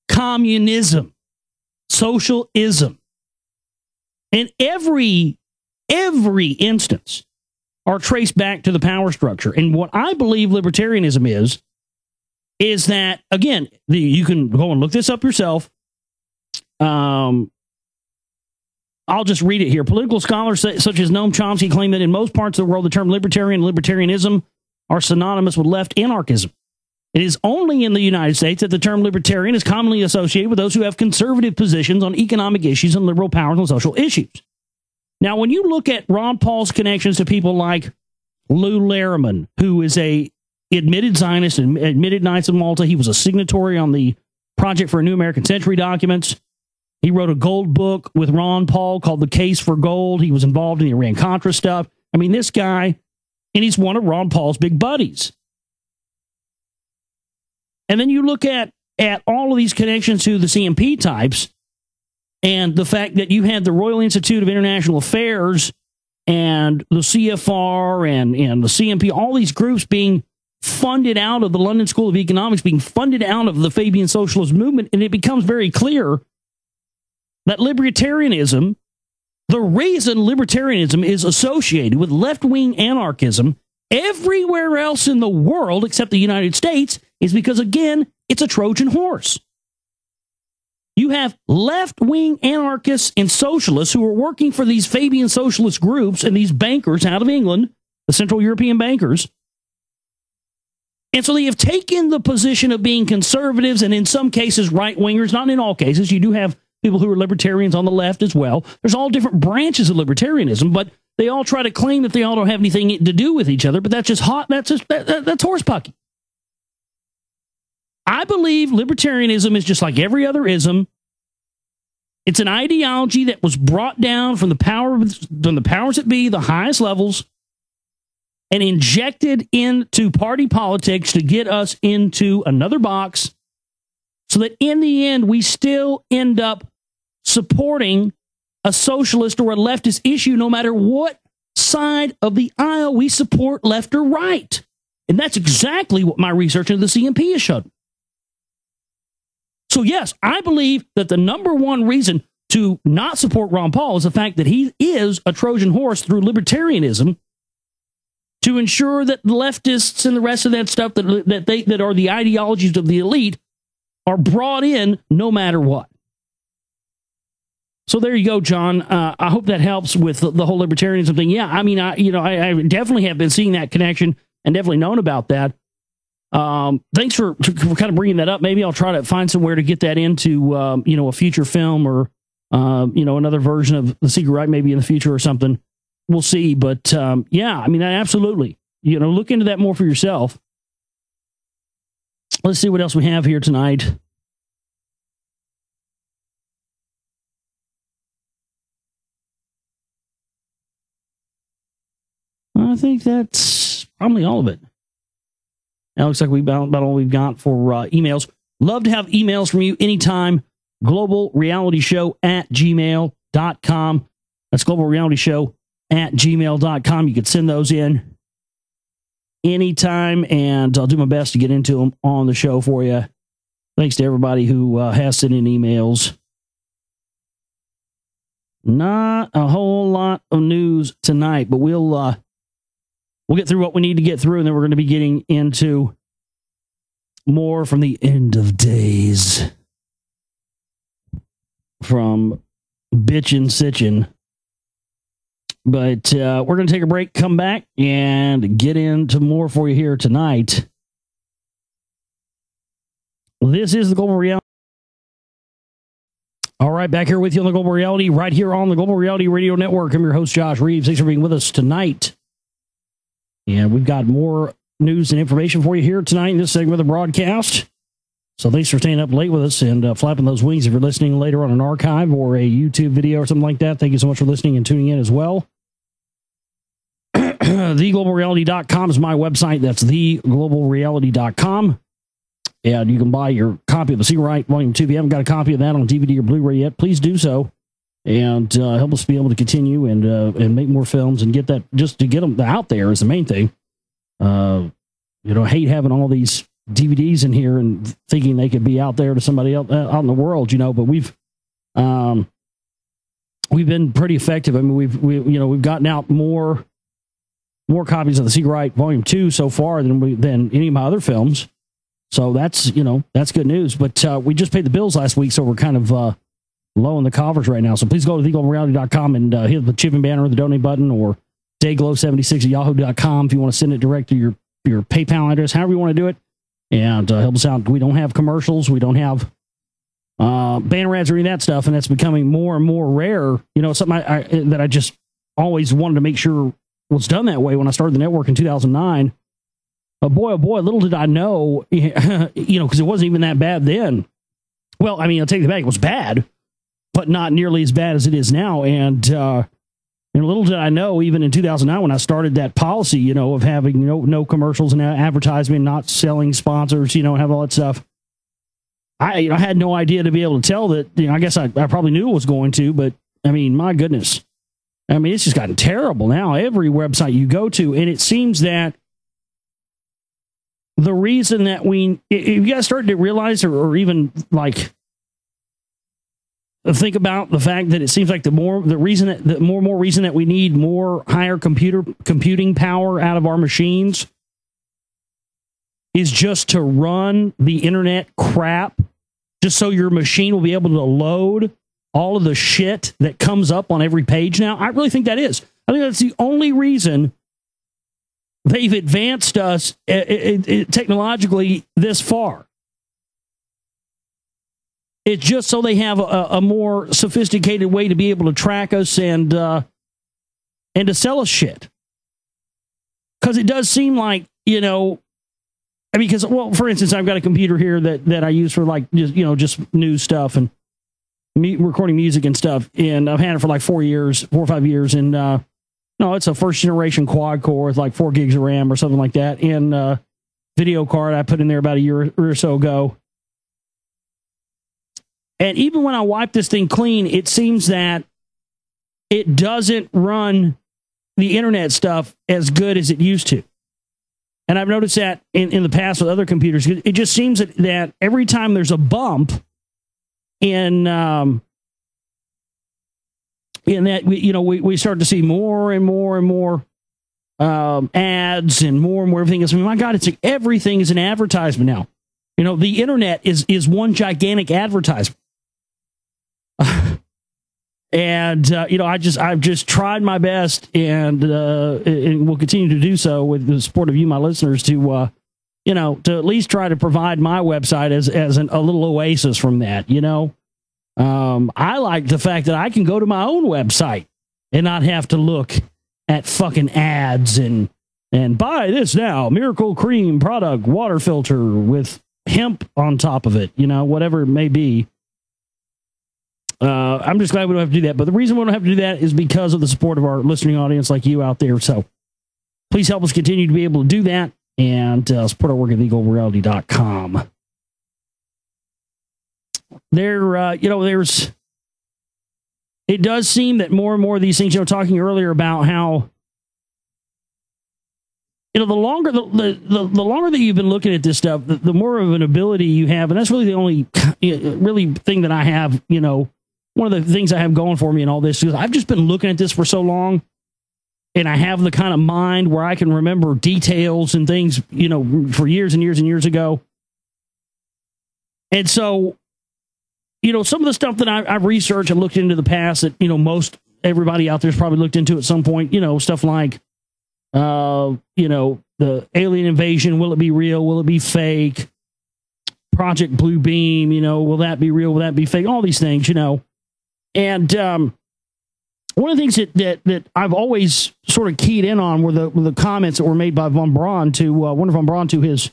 communism, socialism. In every instance are traced back to the power structure. And what I believe libertarianism is that, again, you can go and look this up yourself. I'll just read it here. Political scholars such as Noam Chomsky claim that in most parts of the world, the term libertarian and libertarianism are synonymous with left anarchism. It is only in the United States that the term libertarian is commonly associated with those who have conservative positions on economic issues and liberal powers on social issues. Now, when you look at Ron Paul's connections to people like Lou Lehrman, who is a admitted Zionist and admitted Knights of Malta, he was a signatory on the Project for a New American Century documents. He wrote a gold book with Ron Paul called The Case for Gold. He was involved in the Iran-Contra stuff. I mean, this guy, and he's one of Ron Paul's big buddies. And then you look at all of these connections to the CMP types and the fact that you had the Royal Institute of International Affairs and the CFR and the CMP, all these groups being funded out of the London School of Economics, being funded out of the Fabian Socialist movement, and it becomes very clear that libertarianism, the reason libertarianism is associated with left-wing anarchism everywhere else in the world except the United States is because, again, it's a Trojan horse. You have left-wing anarchists and socialists who are working for these Fabian socialist groups and these bankers out of England, the Central European bankers. And so they have taken the position of being conservatives and in some cases right-wingers, not in all cases. You do have people who are libertarians on the left as well. There's all different branches of libertarianism, but they all try to claim that they all don't have anything to do with each other, but that's just hot. That's horsepucky. I believe libertarianism is just like every other ism. It's an ideology that was brought down from the powers that be, the highest levels, and injected into party politics to get us into another box so that in the end we still end up supporting a socialist or a leftist issue no matter what side of the aisle we support, left or right. And that's exactly what my research into the CMP has shown. So yes, I believe that the number one reason to not support Ron Paul is the fact that he is a Trojan horse through libertarianism to ensure that leftists and the rest of that stuff that are the ideologies of the elite are brought in no matter what. So there you go, John. I hope that helps with the whole libertarianism thing. Yeah, I mean, I definitely have been seeing that connection and definitely known about that. Thanks for kind of bringing that up. Maybe I'll try to find somewhere to get that into, a future film or, another version of The Secret Right, maybe in the future or something. We'll see. But, yeah, I mean, absolutely. Look into that more for yourself. Let's see what else we have here tonight. I think that's probably all of it. That looks like about all we've got for emails. Love to have emails from you anytime. globalrealityshow@gmail.com. That's globalrealityshow@gmail.com. You can send those in anytime, and I'll do my best to get into them on the show for you. Thanks to everybody who has sent in emails. Not a whole lot of news tonight, but we'll get through what we need to get through, and then we're going to be getting into more from the end of days from Bitchin' Sitchin'. But we're going to take a break, come back, and get into more for you here tonight. This is the Global Reality. All right, back here with you on the Global Reality, right here on the Global Reality Radio Network. I'm your host, Josh Reeves. Thanks for being with us tonight. And we've got more news and information for you here tonight in this segment of the broadcast. So thanks for staying up late with us and flapping those wings if you're listening later on an archive or a YouTube video or something like that. Thank you so much for listening and tuning in as well. TheGlobalReality.com is my website. That's TheGlobalReality.com. And you can buy your copy of The Secret Right Volume 2. If you haven't got a copy of that on DVD or Blu-ray yet, please do so. And help us be able to continue and make more films and get that, just to get them out there is the main thing. Hate having all these DVDs in here and thinking they could be out there to somebody else out in the world, but we've been pretty effective. I mean, we've gotten out more copies of The Secret Right Volume 2 so far than any of my other films. So that's good news. But we just paid the bills last week, so we're kind of low in the coffers right now. So please go to theglobalreality.com and hit the chipping banner or the donate button, or dayglow76@yahoo.com if you want to send it direct to your PayPal address, however you want to do it, and help us out. We don't have commercials. We don't have banner ads or any of that stuff, and that's becoming more and more rare. Something that I just always wanted to make sure was done that way when I started the network in 2009. But boy, oh boy, little did I know, because it wasn't even that bad then. Well, I mean, I'll take it back. It was bad, but not nearly as bad as it is now. And little did I know, even in 2009, when I started that policy, of having no commercials and advertisement, not selling sponsors, have all that stuff. I had no idea to be able to tell that. I guess I probably knew it was going to, but I mean, my goodness. I mean, it's just gotten terrible now. Every website you go to, and it seems that the reason that if you guys started to realize or even like think about the fact that it seems like the more and more reason that we need more higher computing power out of our machines is just to run the internet crap, just so your machine will be able to load all of the shit that comes up on every page now. I really think that is. I think that's the only reason they've advanced us technologically this far. It's just so they have a more sophisticated way to be able to track us and to sell us shit. Because it does seem like, for instance, I've got a computer here that I use for just news stuff and recording music and stuff. And I've had it for like 4 or 5 years. And, it's a first generation quad core with like 4 gigs of RAM or something like that. And video card I put in there about a year or so ago. And even when I wipe this thing clean, it seems that it doesn't run the internet stuff as good as it used to. And I've noticed that in the past with other computers. It just seems that every time there's a bump in that, we start to see more and more and more ads and more everything else. I mean, my God, it's like everything is an advertisement now. The internet is one gigantic advertisement. And I've just tried my best and will continue to do so with the support of you, my listeners, to at least try to provide my website as a little oasis from that. I like the fact that I can go to my own website and not have to look at fucking ads and buy this now, Miracle Cream product, water filter with hemp on top of it, whatever it may be. I'm just glad we don't have to do that. But the reason we don't have to do that is because of the support of our listening audience like you out there. So please help us continue to be able to do that and support our work at theglobalreality.com. It does seem that more and more of these things, talking earlier about how, the longer that you've been looking at this stuff, the more of an ability you have. And that's really the only really thing that I have, one of the things I have going for me in all this is I've just been looking at this for so long, and I have the kind of mind where I can remember details and things, for years and years and years ago. And so, some of the stuff that I've researched and looked into the past that, most everybody out there's probably looked into at some point, stuff like, the alien invasion. Will it be real? Will it be fake? Project Blue Beam, will that be real? Will that be fake? All these things, And one of the things that I've always sort of keyed in on were the comments that were made by von Braun to Wernher von Braun to his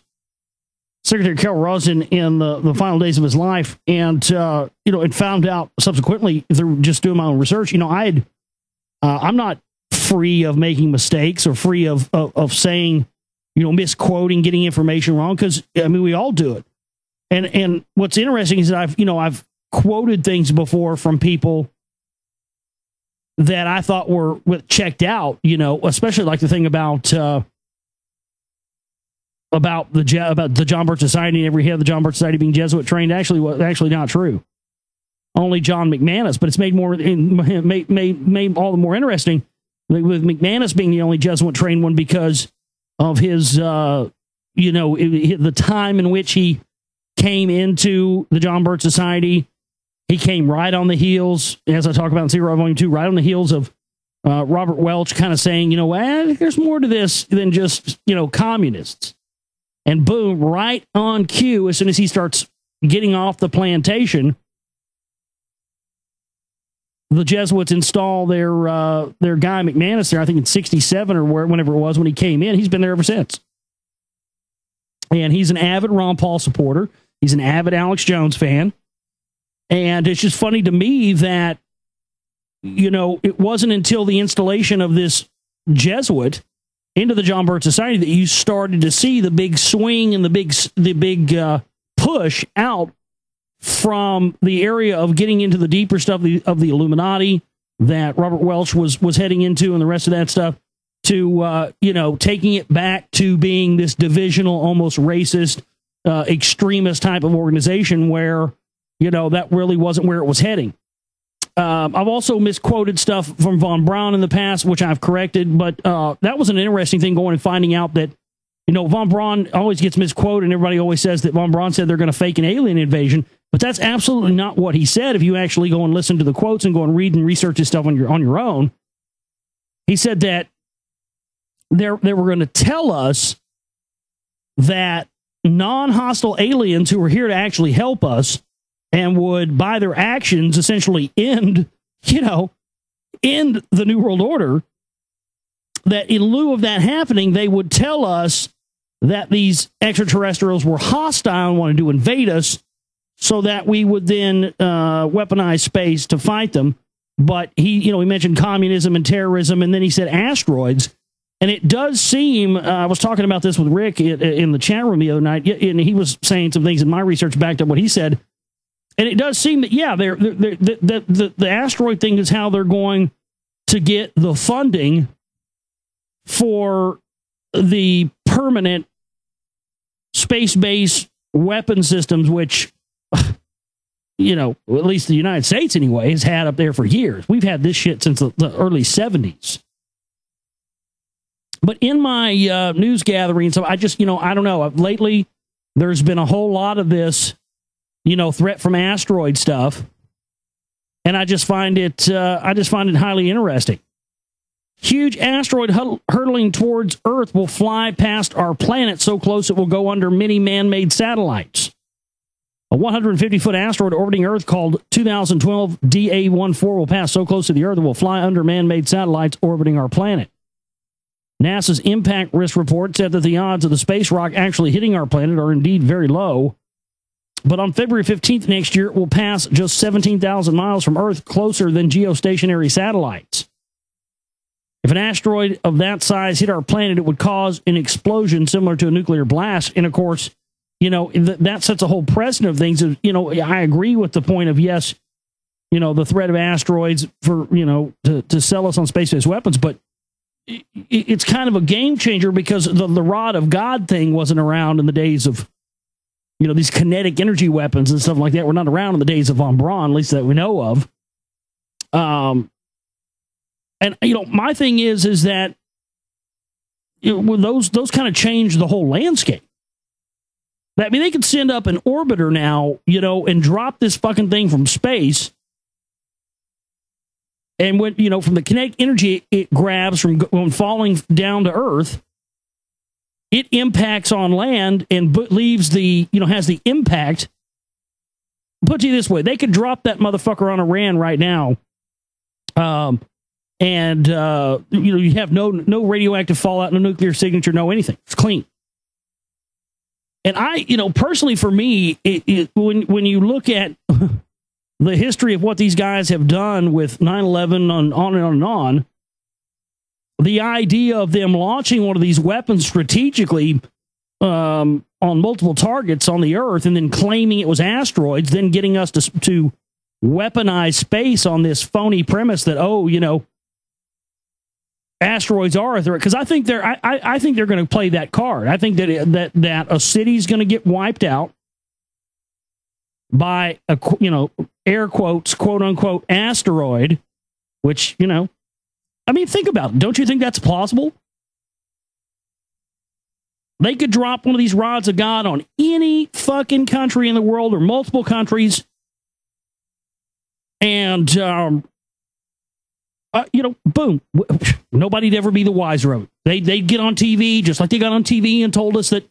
Secretary Carol Rosin in the final days of his life, and found out subsequently through just doing my own research. I'm not free of making mistakes or free of saying, misquoting, getting information wrong, because we all do it. And what's interesting is that I've quoted things before from people that I thought were checked out, especially like the thing about about the John Birch Society and every head of the John Birch Society being Jesuit trained actually not true. Only John McManus, but it's made all the more interesting with McManus being the only Jesuit trained one because of his the time in which he came into the John Birch Society. He came right on the heels, as I talk about in Zero Volume 2, right on the heels of Robert Welch kind of saying, there's more to this than just, communists. And boom, right on cue, as soon as he starts getting off the plantation, the Jesuits install their guy McManus there, I think in 1967 or whenever it was when he came in. He's been there ever since. And he's an avid Ron Paul supporter. He's an avid Alex Jones fan. And it's just funny to me that, it wasn't until the installation of this Jesuit into the John Birch Society that you started to see the big swing and the big push out from the area of getting into the deeper stuff of the Illuminati that Robert Welch was heading into and the rest of that stuff to, taking it back to being this divisional, almost racist, extremist type of organization where, that really wasn't where it was heading. I've also misquoted stuff from von Braun in the past, which I've corrected, but that was an interesting thing going and finding out that, von Braun always gets misquoted and everybody always says that von Braun said they're going to fake an alien invasion, but that's absolutely not what he said. If you actually go and listen to the quotes and go and read and research his stuff on your own, he said that they were going to tell us that non-hostile aliens who were here to actually help us and would, by their actions, essentially end the New World Order, that in lieu of that happening, they would tell us that these extraterrestrials were hostile and wanted to invade us so that we would then weaponize space to fight them. But he mentioned communism and terrorism, and then he said asteroids. And it does seem, I was talking about this with Rick in the chat room the other night, and he was saying some things, and my research backed up what he said. And it does seem that, the asteroid thing is how they're going to get the funding for the permanent space-based weapon systems, which, at least the United States anyway, has had up there for years. We've had this shit since the early 70s. But in my news gathering, so I just, I don't know. Lately, there's been a whole lot of this, threat from asteroid stuff, and I just find it highly interesting. Huge asteroid hurtling towards Earth will fly past our planet so close it will go under many man-made satellites. A 150-foot asteroid orbiting Earth called 2012 DA-14 will pass so close to the Earth it will fly under man-made satellites orbiting our planet. NASA's impact risk report said that the odds of the space rock actually hitting our planet are indeed very low. But on February 15th next year, it will pass just 17,000 miles from Earth, closer than geostationary satellites. If an asteroid of that size hit our planet, it would cause an explosion similar to a nuclear blast. And of course, that sets a whole precedent of things. I agree with the point of, yes, the threat of asteroids for, to sell us on space-based weapons, but it's kind of a game changer because the rod of God thing wasn't around in the days of, these kinetic energy weapons and stuff like that were not around in the days of von Braun, at least that we know of. And my thing is that those kind of change the whole landscape. I mean, they could send up an orbiter now, and drop this fucking thing from space. And when, from the kinetic energy it grabs from falling down to Earth, it impacts on land and leaves has the impact. Put it this way, they could drop that motherfucker on Iran right now. And you have no radioactive fallout, no nuclear signature, no anything. It's clean. And I, personally for me, when you look at the history of what these guys have done with 9/11 on and on and on, the idea of them launching one of these weapons strategically on multiple targets on the Earth and then claiming it was asteroids, then getting us to weaponize space on this phony premise that, asteroids are a threat, because I think I think they're going to play that card. I think that a city's going to get wiped out by a, air quotes, quote unquote, asteroid, which, I mean, think about it. Don't you think that's plausible? They could drop one of these rods of God on any fucking country in the world, or multiple countries, and, boom, nobody'd ever be the wiser of it. They'd get on TV, just like they got on TV and told us that,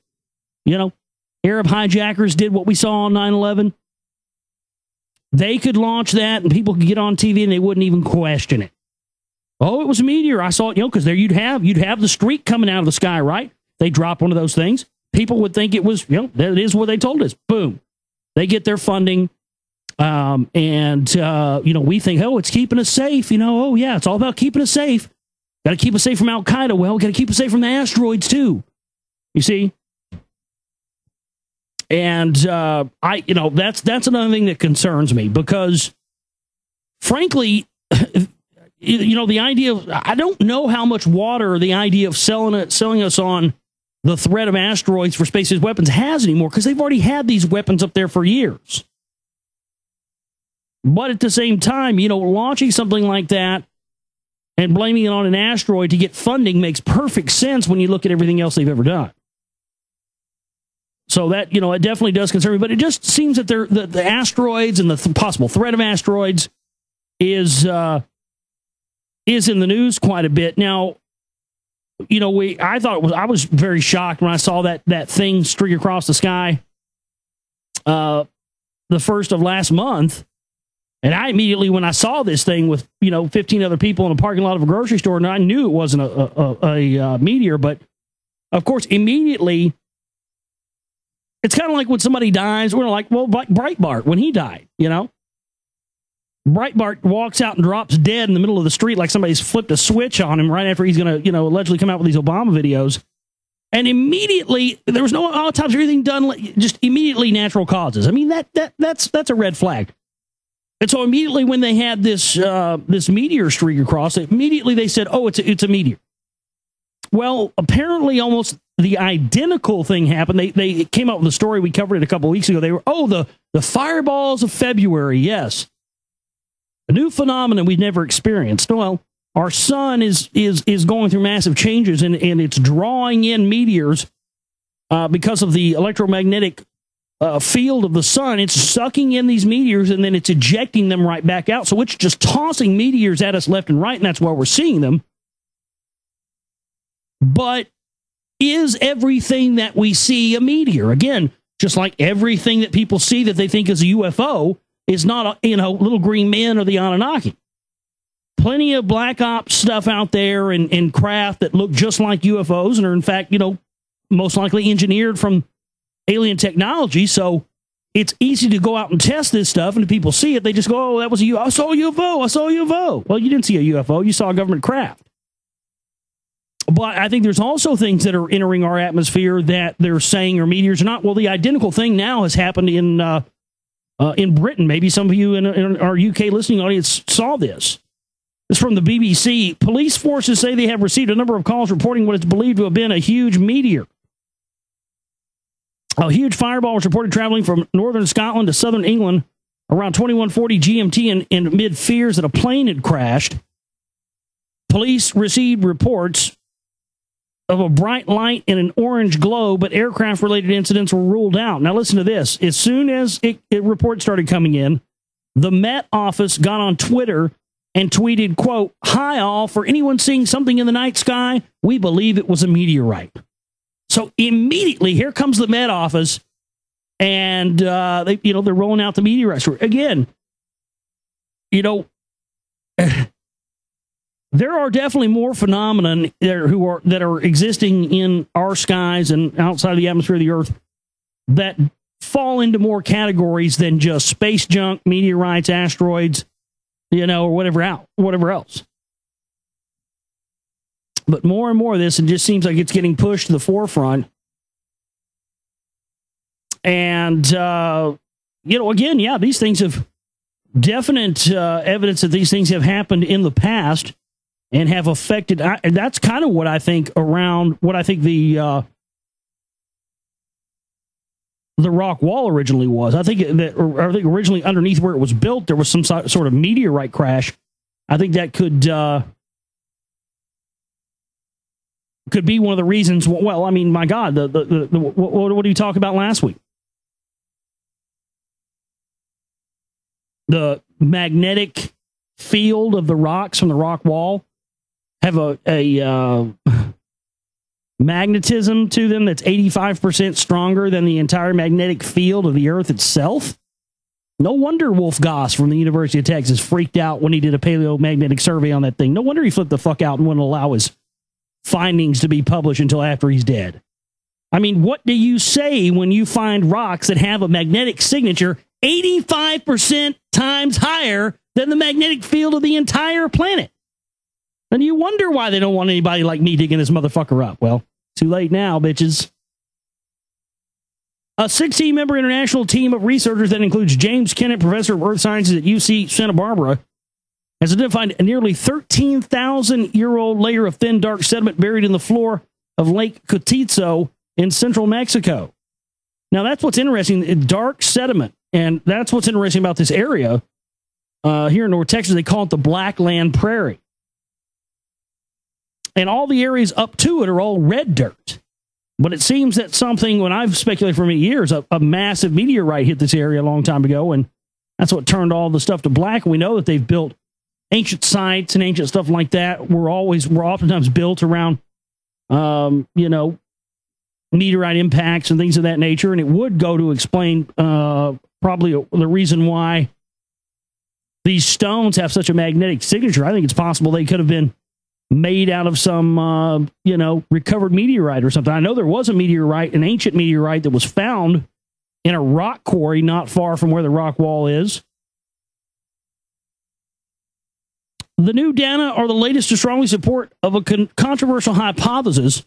Arab hijackers did what we saw on 9/11. They could launch that, and people could get on TV, and they wouldn't even question it. Oh, it was a meteor. I saw it, because there you'd have the streak coming out of the sky, right? They drop one of those things. People would think it was, that is what they told us. Boom. They get their funding. We think, oh, it's keeping us safe. Oh, yeah, it's all about keeping us safe. Got to keep us safe from Al Qaeda. Well, got to keep us safe from the asteroids, too. You see? And that's another thing that concerns me, because, frankly, the idea of, I don't know how much water the idea of selling us on the threat of asteroids for space-based weapons has anymore, because they've already had these weapons up there for years. But at the same time, launching something like that and blaming it on an asteroid to get funding makes perfect sense when you look at everything else they've ever done. So that, it definitely does concern me. But it just seems that the asteroids and the possible threat of asteroids is in the news quite a bit. Now, I was very shocked when I saw that thing streak across the sky the first of last month. And I immediately, when I saw this thing with, 15 other people in a parking lot of a grocery store, and I knew it wasn't a meteor, but of course, immediately, it's kind of like when somebody dies, we're like, well, like Breitbart, when he died, Breitbart walks out and drops dead in the middle of the street like somebody's flipped a switch on him right after he's going to, allegedly come out with these Obama videos. And immediately, there was no autopsy or anything done, just immediately natural causes. I mean, that's a red flag. And so immediately when they had this meteor streak across, immediately they said, oh, it's a meteor. Well, apparently almost the identical thing happened. They came up with a story, we covered it a couple of weeks ago. They were, the fireballs of February, yes. A new phenomenon we've never experienced. Well, our sun is going through massive changes, and it's drawing in meteors because of the electromagnetic field of the sun. It's sucking in these meteors, and then it's ejecting them right back out. So it's just tossing meteors at us left and right, and that's why we're seeing them. But is everything that we see a meteor? Again, just like everything that people see that they think is a UFO is not, little green men or the Anunnaki. Plenty of black ops stuff out there and craft that look just like UFOs and are, in fact, most likely engineered from alien technology. So it's easy to go out and test this stuff, and if people see it, they just go, oh, that was a UFO. I saw a UFO. I saw a UFO. Well, you didn't see a UFO. You saw a government craft. But I think there's also things that are entering our atmosphere that they're saying are meteors or not. Well, the identical thing now has happened in Britain. Maybe some of you in our UK listening audience saw this. It's from the BBC. Police forces say they have received a number of calls reporting what is believed to have been a huge meteor. A huge fireball was reported traveling from northern Scotland to southern England around 2140 GMT, and amid fears that a plane had crashed. Police received reports of a bright light and an orange glow, but aircraft-related incidents were ruled out. Now listen to this. As soon as reports started coming in, the Met Office got on Twitter and tweeted, quote, "Hi all, for anyone seeing something in the night sky, we believe it was a meteorite." So immediately, here comes the Met Office, and they're rolling out the meteorite story. Again, there are definitely more phenomena that are existing in our skies and outside of the atmosphere of the Earth that fall into more categories than just space junk, meteorites, asteroids, or whatever else. But more and more of this, it just seems like it's getting pushed to the forefront. And, again, yeah, these things have definite evidence that these things have happened in the past. and have affected. And that's kind of what I think around what I think the rock wall originally was. I think originally underneath where it was built, there was some sort of meteorite crash. I think that could be one of the reasons. Well, I mean, my God, what did you talk about last week? The magnetic field of the rocks from the rock wall have a magnetism to them that's 85% stronger than the entire magnetic field of the Earth itself. No wonder Wolf Goss from the University of Texas freaked out when he did a paleomagnetic survey on that thing. No wonder he flipped the fuck out and wouldn't allow his findings to be published until after he's dead. I mean, what do you say when you find rocks that have a magnetic signature 85% times higher than the magnetic field of the entire planet? And you wonder why they don't want anybody like me digging this motherfucker up. Well, too late now, bitches. A 16-member international team of researchers that includes James Kennett, professor of earth sciences at UC Santa Barbara, has identified a nearly 13,000-year-old layer of thin, dark sediment buried in the floor of Lake Cotizo in central Mexico. Now, that's what's interesting, dark sediment. And that's what's interesting about this area. Here in North Texas, they call it the Blackland Prairie. And all the areas up to it are all red dirt. But it seems that something, when I've speculated for many years, a massive meteorite hit this area a long time ago, and that's what turned all the stuff to black. And we know that they've built ancient sites and ancient stuff like that. We're oftentimes built around, meteorite impacts and things of that nature. And it would go to explain probably the reason why these stones have such a magnetic signature. I think it's possible they could have been made out of some, recovered meteorite or something. I know there was an ancient meteorite that was found in a rock quarry not far from where the rock wall is. The new data are the latest to strongly support of a controversial hypothesis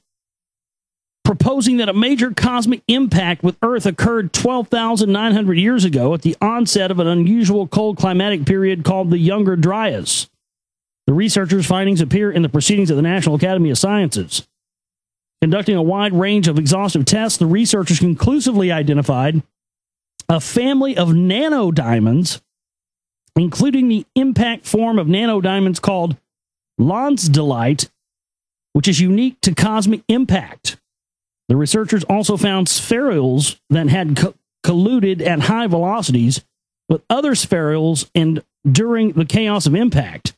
proposing that a major cosmic impact with Earth occurred 12,900 years ago at the onset of an unusual cold climatic period called the Younger Dryas. The researchers' findings appear in the proceedings of the National Academy of Sciences. Conducting a wide range of exhaustive tests, the researchers conclusively identified a family of nanodiamonds, including the impact form of nanodiamonds called lonsdaleite, which is unique to cosmic impact. The researchers also found spherules that had colluded at high velocities with other spherules and during the chaos of impact.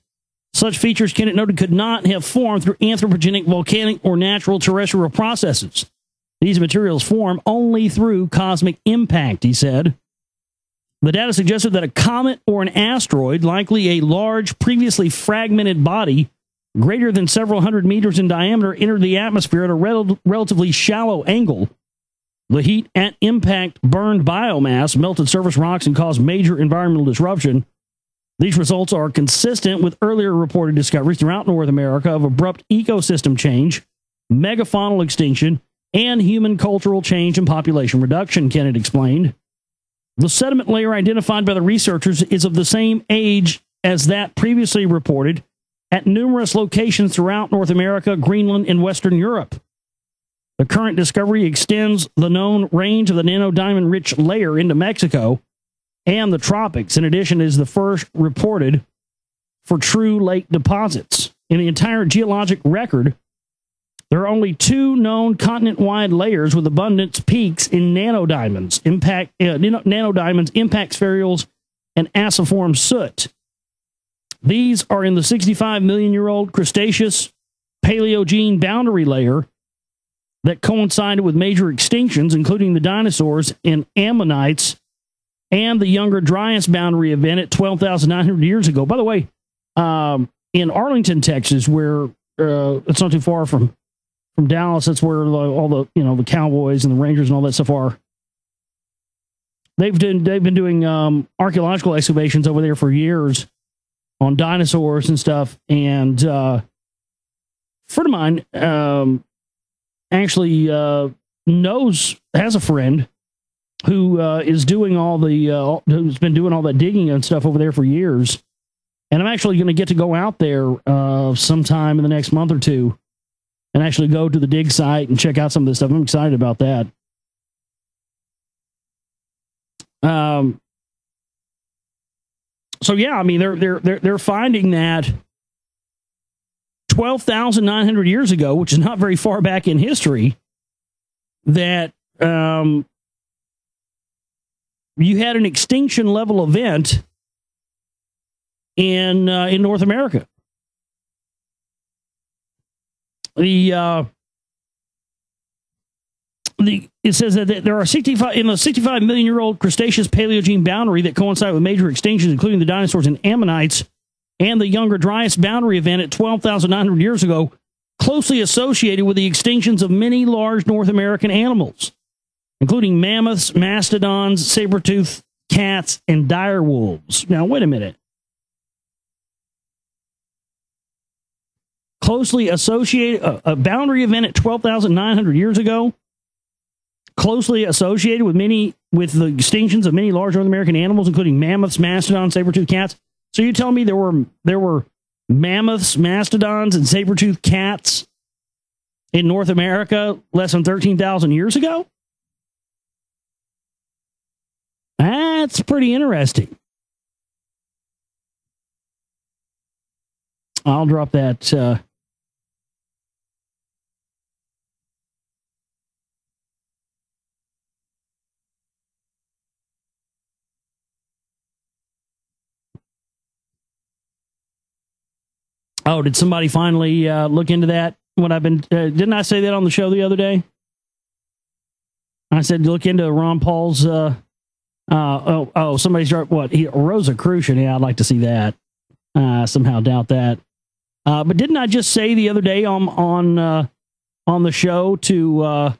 Such features, Kennett noted, could not have formed through anthropogenic, volcanic, or natural terrestrial processes. These materials form only through cosmic impact, he said. The data suggested that a comet or an asteroid, likely a large, previously fragmented body, greater than several hundred meters in diameter, entered the atmosphere at a relatively shallow angle. The heat at impact burned biomass, melted surface rocks, and caused major environmental disruption. These results are consistent with earlier reported discoveries throughout North America of abrupt ecosystem change, megafaunal extinction, and human cultural change and population reduction, Kennett explained. The sediment layer identified by the researchers is of the same age as that previously reported at numerous locations throughout North America, Greenland, and Western Europe. The current discovery extends the known range of the nanodiamond-rich layer into Mexico and the tropics. In addition, is the first reported for true lake deposits. In the entire geologic record, there are only two known continent-wide layers with abundant peaks in nanodiamonds, impact spherules, and aciform soot. These are in the 65 million-year-old Cretaceous Paleogene boundary layer that coincided with major extinctions, including the dinosaurs and ammonites, and the Younger Dryas boundary event at 12,900 years ago. By the way, in Arlington, Texas, where it's not too far from Dallas, that's where all the Cowboys and the Rangers and all that stuff are. They've been doing archaeological excavations over there for years on dinosaurs and stuff. And a friend of mine actually has a friend who is doing who's been doing all that digging and stuff over there for years. And I'm actually going to get to go out there sometime in the next month or two and actually go to the dig site and check out some of this stuff. I'm excited about that. So yeah, I mean, they're finding that 12,900 years ago, which is not very far back in history, that you had an extinction level event in North America. It says that there are 65 in a 65 million year old Cretaceous Paleogene boundary that coincide with major extinctions, including the dinosaurs and ammonites, and the Younger Dryas boundary event at 12,900 years ago, closely associated with the extinctions of many large North American animals, including mammoths, mastodons, saber-toothed cats, and dire wolves. Now, wait a minute. Closely associated, a boundary event at 12,900 years ago, closely associated with the extinctions of many large North American animals, including mammoths, mastodons, saber-toothed cats. So you tell me there were mammoths, mastodons, and saber-toothed cats in North America less than 13,000 years ago? That's pretty interesting. I'll drop that. Oh, did somebody finally look into that? What I've been didn't I say that on the show the other day? I said look into Ron Paul's. Somebody's what? Rosicrucian. Yeah, I'd like to see that. Somehow doubt that. But didn't I just say the other day on the show to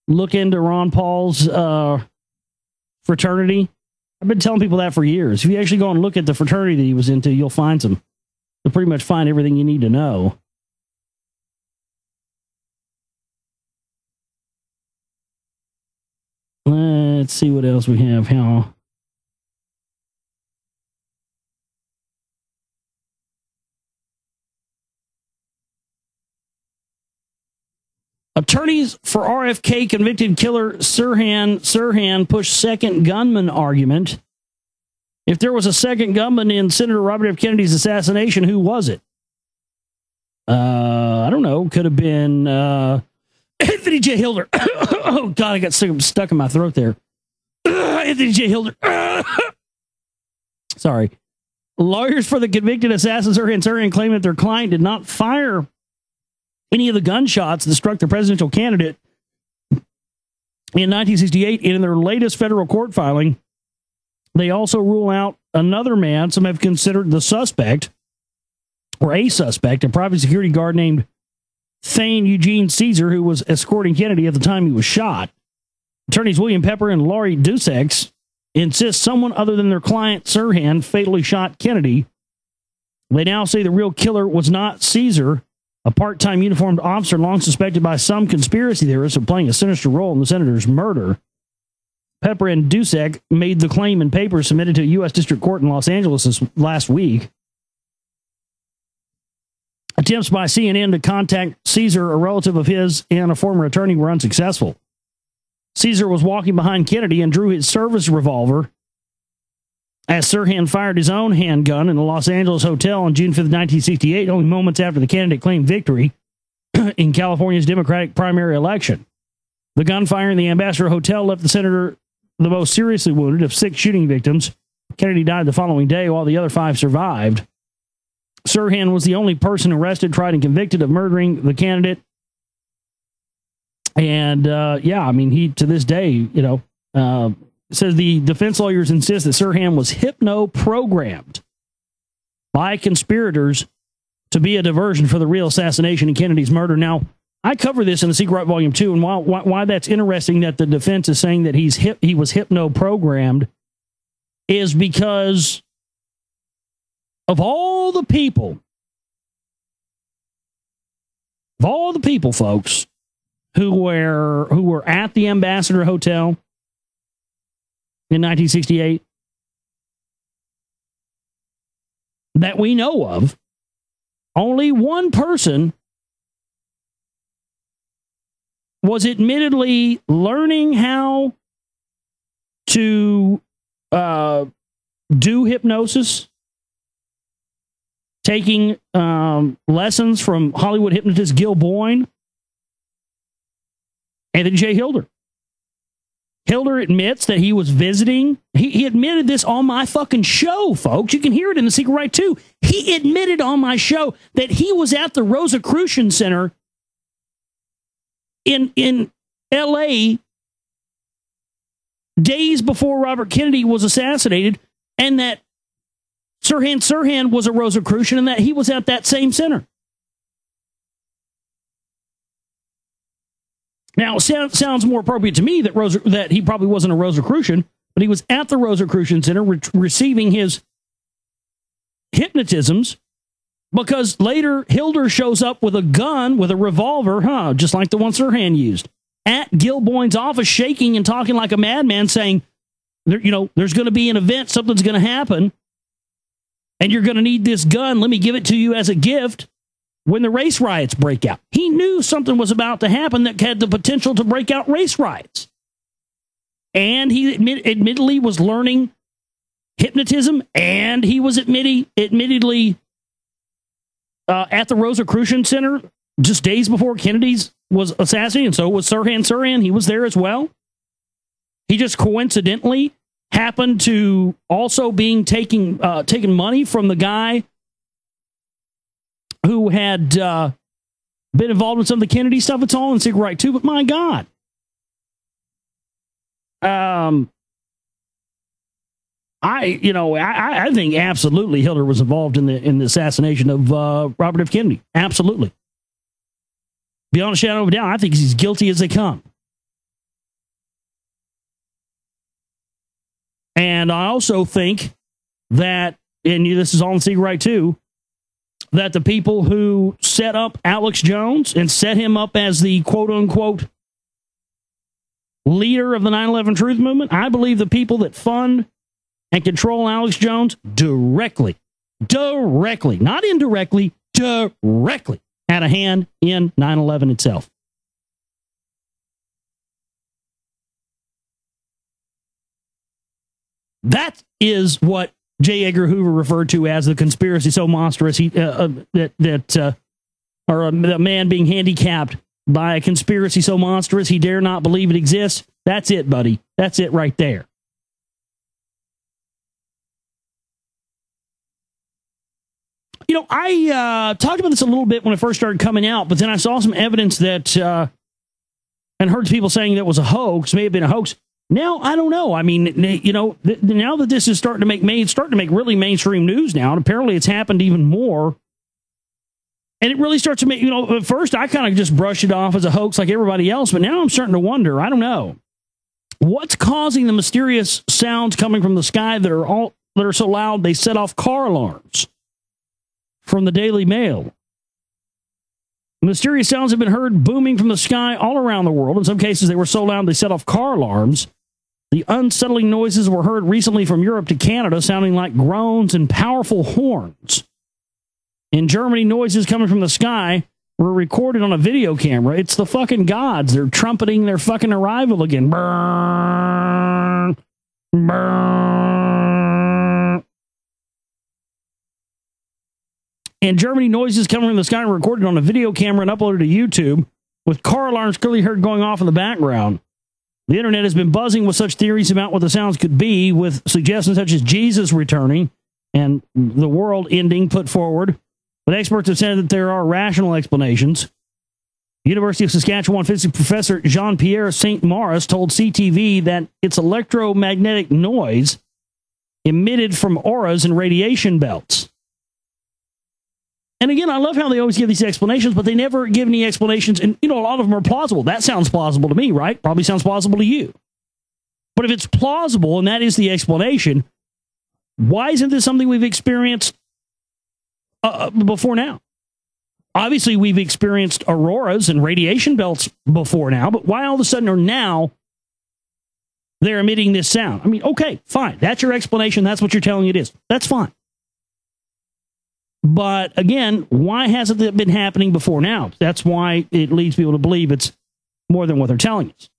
look into Ron Paul's fraternity? I've been telling people that for years. If you actually go and look at the fraternity that he was into, you'll find some. You'll pretty much find everything you need to know. Let's see what else we have. How attorneys for RFK convicted killer Sirhan push second gunman argument. If there was a second gunman in Senator Robert F. Kennedy's assassination, who was it? I don't know. Could have been Anthony J. Hilder. Oh, God, I got stuck in my throat there. Anthony J. Hilder. Sorry. Lawyers for the convicted assassins Sirhan claim that their client did not fire any of the gunshots that struck the presidential candidate in 1968. In their latest federal court filing, they also rule out another man some have considered the suspect, or a suspect, a private security guard named Thane Eugene Caesar, who was escorting Kennedy at the time he was shot. Attorneys William Pepper and Laurie Dusex insist someone other than their client Sirhan fatally shot Kennedy. They now say the real killer was not Caesar, a part-time uniformed officer long suspected by some conspiracy theorists of playing a sinister role in the senator's murder. Pepper and Dusex made the claim in papers submitted to a U.S. District Court in Los Angeles last week. Attempts by CNN to contact Caesar, a relative of his and a former attorney, were unsuccessful. Caesar was walking behind Kennedy and drew his service revolver as Sirhan fired his own handgun in a Los Angeles hotel on June 5th, 1968, only moments after the candidate claimed victory in California's Democratic primary election. The gunfire in the Ambassador Hotel left the senator the most seriously wounded of 6 shooting victims. Kennedy died the following day while the other 5 survived. Sirhan was the only person arrested, tried, and convicted of murdering the candidate. And, he, to this day, says the defense lawyers insist that Sirhan was hypno-programmed by conspirators to be a diversion for the real assassination in Kennedy's murder. Now, I cover this in the Secret Right Volume 2, and why that's interesting that the defense is saying that he was hypno-programmed is because of all the people, folks, who were at the Ambassador Hotel in 1968, that we know of, only one person was admittedly learning how to do hypnosis, taking lessons from Hollywood hypnotist Gil Boyne, Anthony J. Hilder. Hilder admits that he was visiting. He admitted this on my fucking show, folks. You can hear it in The Secret Right, too. He admitted on my show that he was at the Rosicrucian Center in L.A. days before Robert Kennedy was assassinated, and that Sirhan Sirhan was a Rosicrucian and that he was at that same center. Now, it sounds more appropriate to me that he probably wasn't a Rosicrucian, but he was at the Rosicrucian Center receiving his hypnotisms, because later Hilder shows up with a gun, with a revolver, just like the one Sirhan used, at Gil Boyne's office, shaking and talking like a madman, saying, there's going to be an event, something's going to happen, and you're going to need this gun. Let me give it to you as a gift when the race riots break out. He knew something was about to happen that had the potential to break out race riots. And he admittedly was learning hypnotism, and he was admittedly at the Rosicrucian Center just days before Kennedy's was assassinated, and so was Sirhan Sirhan. He was there as well. He just coincidentally happened to also being taking money from the guy who had been involved with some of the Kennedy stuff. It's all in Secret Right, too, but my God. I think absolutely Hilder was involved in the assassination of Robert F. Kennedy. Absolutely. Beyond a shadow of a doubt, I think he's guilty as they come. And I also think that, and this is all in Secret Right, too, that the people who set up Alex Jones and set him up as the quote-unquote leader of the 9/11 Truth Movement, I believe the people that fund and control Alex Jones directly, not indirectly, directly had a hand in 9/11 itself. That is what J. Edgar Hoover referred to as the conspiracy so monstrous the man being handicapped by a conspiracy so monstrous he dare not believe it exists. That's it, buddy. That's it right there. I talked about this a little bit when it first started coming out, but then I saw some evidence that, and heard people saying that was a hoax, may have been a hoax. Now, I don't know. I mean, now that this is starting to make really mainstream news now, and apparently it's happened even more. And it really starts to make, at first I kind of just brushed it off as a hoax like everybody else, but now I'm starting to wonder, I don't know. What's causing the mysterious sounds coming from the sky that are so loud they set off car alarms? From the Daily Mail. Mysterious sounds have been heard booming from the sky all around the world. In some cases, they were so loud they set off car alarms. The unsettling noises were heard recently from Europe to Canada, sounding like groans and powerful horns. In Germany, noises coming from the sky were recorded on a video camera. It's the fucking gods. They're trumpeting their fucking arrival again. Burn, burn. In Germany, noises coming from the sky were recorded on a video camera and uploaded to YouTube, with car alarms clearly heard going off in the background. The internet has been buzzing with such theories about what the sounds could be, with suggestions such as Jesus returning and the world ending put forward. But experts have said that there are rational explanations. University of Saskatchewan physics professor Jean-Pierre St. Maurice told CTV that it's electromagnetic noise emitted from auras and radiation belts. And again, I love how they always give these explanations, but they never give any explanations. And, a lot of them are plausible. That sounds plausible to me, right? Probably sounds plausible to you. But if it's plausible and that is the explanation, why isn't this something we've experienced before now? Obviously, we've experienced auroras and radiation belts before now, but why all of a sudden are now they're emitting this sound? I mean, okay, fine. That's your explanation. That's what you're telling it is. That's fine. But again, why hasn't it been happening before now? That's why it leads people to believe it's more than what they're telling us.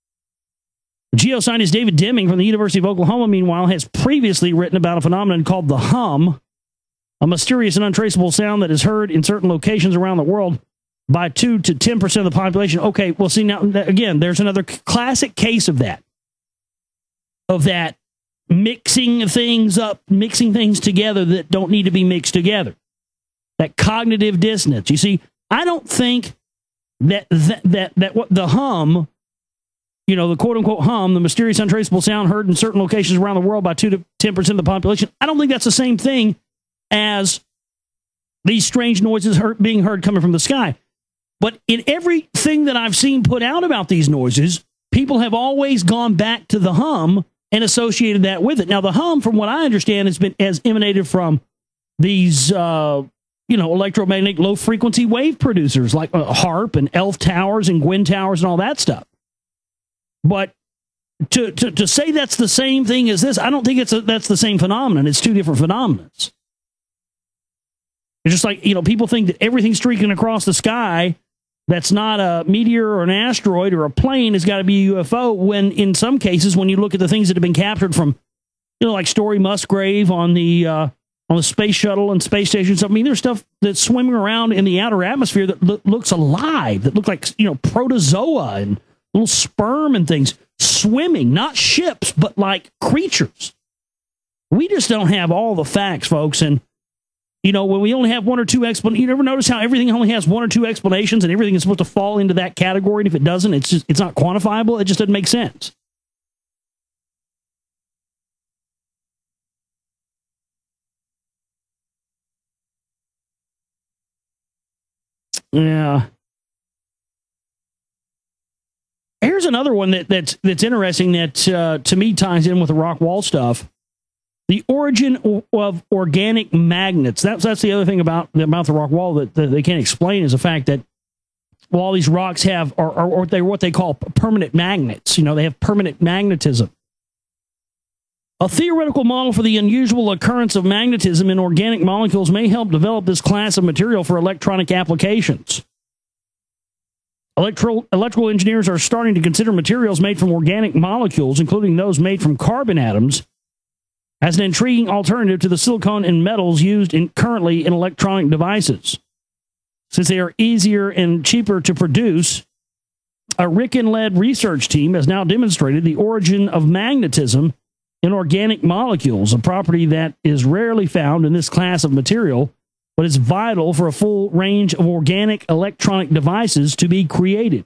Geoscientist David Deming from the University of Oklahoma, meanwhile, has previously written about a phenomenon called the hum, a mysterious and untraceable sound that is heard in certain locations around the world by 2 to 10% of the population. Okay, well, see, now, again, there's another classic case of that. Mixing things up, mixing things together that don't need to be mixed together. That cognitive dissonance. You see, I don't think that what the hum, the quote-unquote hum, the mysterious, untraceable sound heard in certain locations around the world by 2 to 10% of the population, I don't think that's the same thing as these strange noises being heard coming from the sky. But in everything that I've seen put out about these noises, people have always gone back to the hum and associated that with it. Now, the hum, from what I understand, has emanated from these electromagnetic low-frequency wave producers like HARP and ELF towers and Gwyn towers and all that stuff. But to say that's the same thing as this, I don't think that's the same phenomenon. It's two different phenomena. It's just like, people think that everything streaking across the sky that's not a meteor or an asteroid or a plane has got to be a UFO, when in some cases, when you look at the things that have been captured from, like Story Musgrave on the space shuttle and space stations, I mean, there's stuff that's swimming around in the outer atmosphere that looks alive, that look like, protozoa and little sperm and things swimming, not ships, but like creatures. We just don't have all the facts, folks. And, when we only have one or two explanations, you ever notice how everything only has one or two explanations and everything is supposed to fall into that category? And if it doesn't, it's not quantifiable. It just doesn't make sense. Yeah. Here's another one that's interesting that to me ties in with the rock wall stuff. The origin of organic magnets. That's the other thing about the rock wall that they can't explain, is the fact that all these rocks have are they're what they call permanent magnets. They have permanent magnetism. A theoretical model for the unusual occurrence of magnetism in organic molecules may help develop this class of material for electronic applications. Electrical engineers are starting to consider materials made from organic molecules, including those made from carbon atoms, as an intriguing alternative to the silicon and metals used currently in electronic devices. Since they are easier and cheaper to produce, a Ricken-led research team has now demonstrated the origin of magnetism in organic molecules, a property that is rarely found in this class of material, but is vital for a full range of organic electronic devices to be created.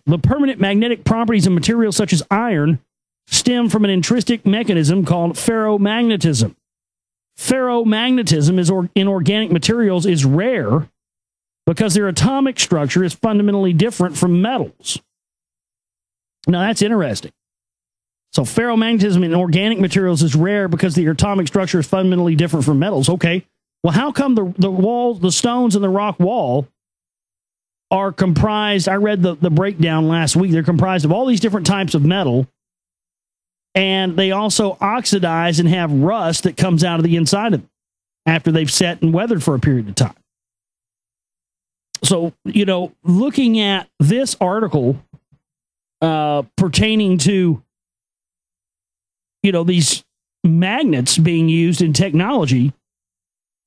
The permanent magnetic properties of materials such as iron stem from an intrinsic mechanism called ferromagnetism. Ferromagnetism in organic materials is rare because their atomic structure is fundamentally different from metals. Now, that's interesting. So ferromagnetism in organic materials is rare because the atomic structure is fundamentally different from metals. Okay, well, how come the walls, the stones in the rock wall are comprised? I read the breakdown last week. They're comprised of all these different types of metal, and they also oxidize and have rust that comes out of the inside of them after they've set and weathered for a period of time. So, looking at this article pertaining to, these magnets being used in technology,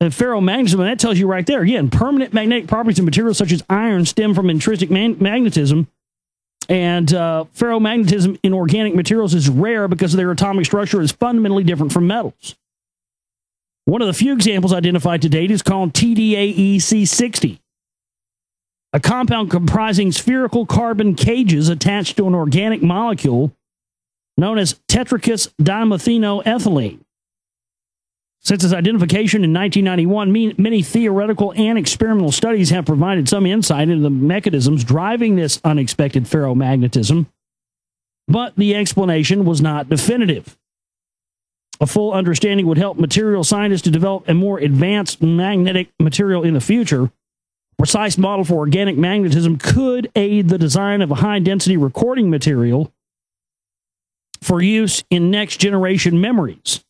and ferromagnetism, and that tells you right there, again, permanent magnetic properties of materials such as iron stem from intrinsic magnetism. And ferromagnetism in organic materials is rare because their atomic structure is fundamentally different from metals. One of the few examples identified to date is called TDAEC60, a compound comprising spherical carbon cages attached to an organic molecule known as tetrachous dimethanoethylene. Since its identification in 1991, many theoretical and experimental studies have provided some insight into the mechanisms driving this unexpected ferromagnetism, but the explanation was not definitive. A full understanding would help material scientists to develop a more advanced magnetic material in the future. A precise model for organic magnetism could aid the design of a high-density recording material for use in next-generation memories,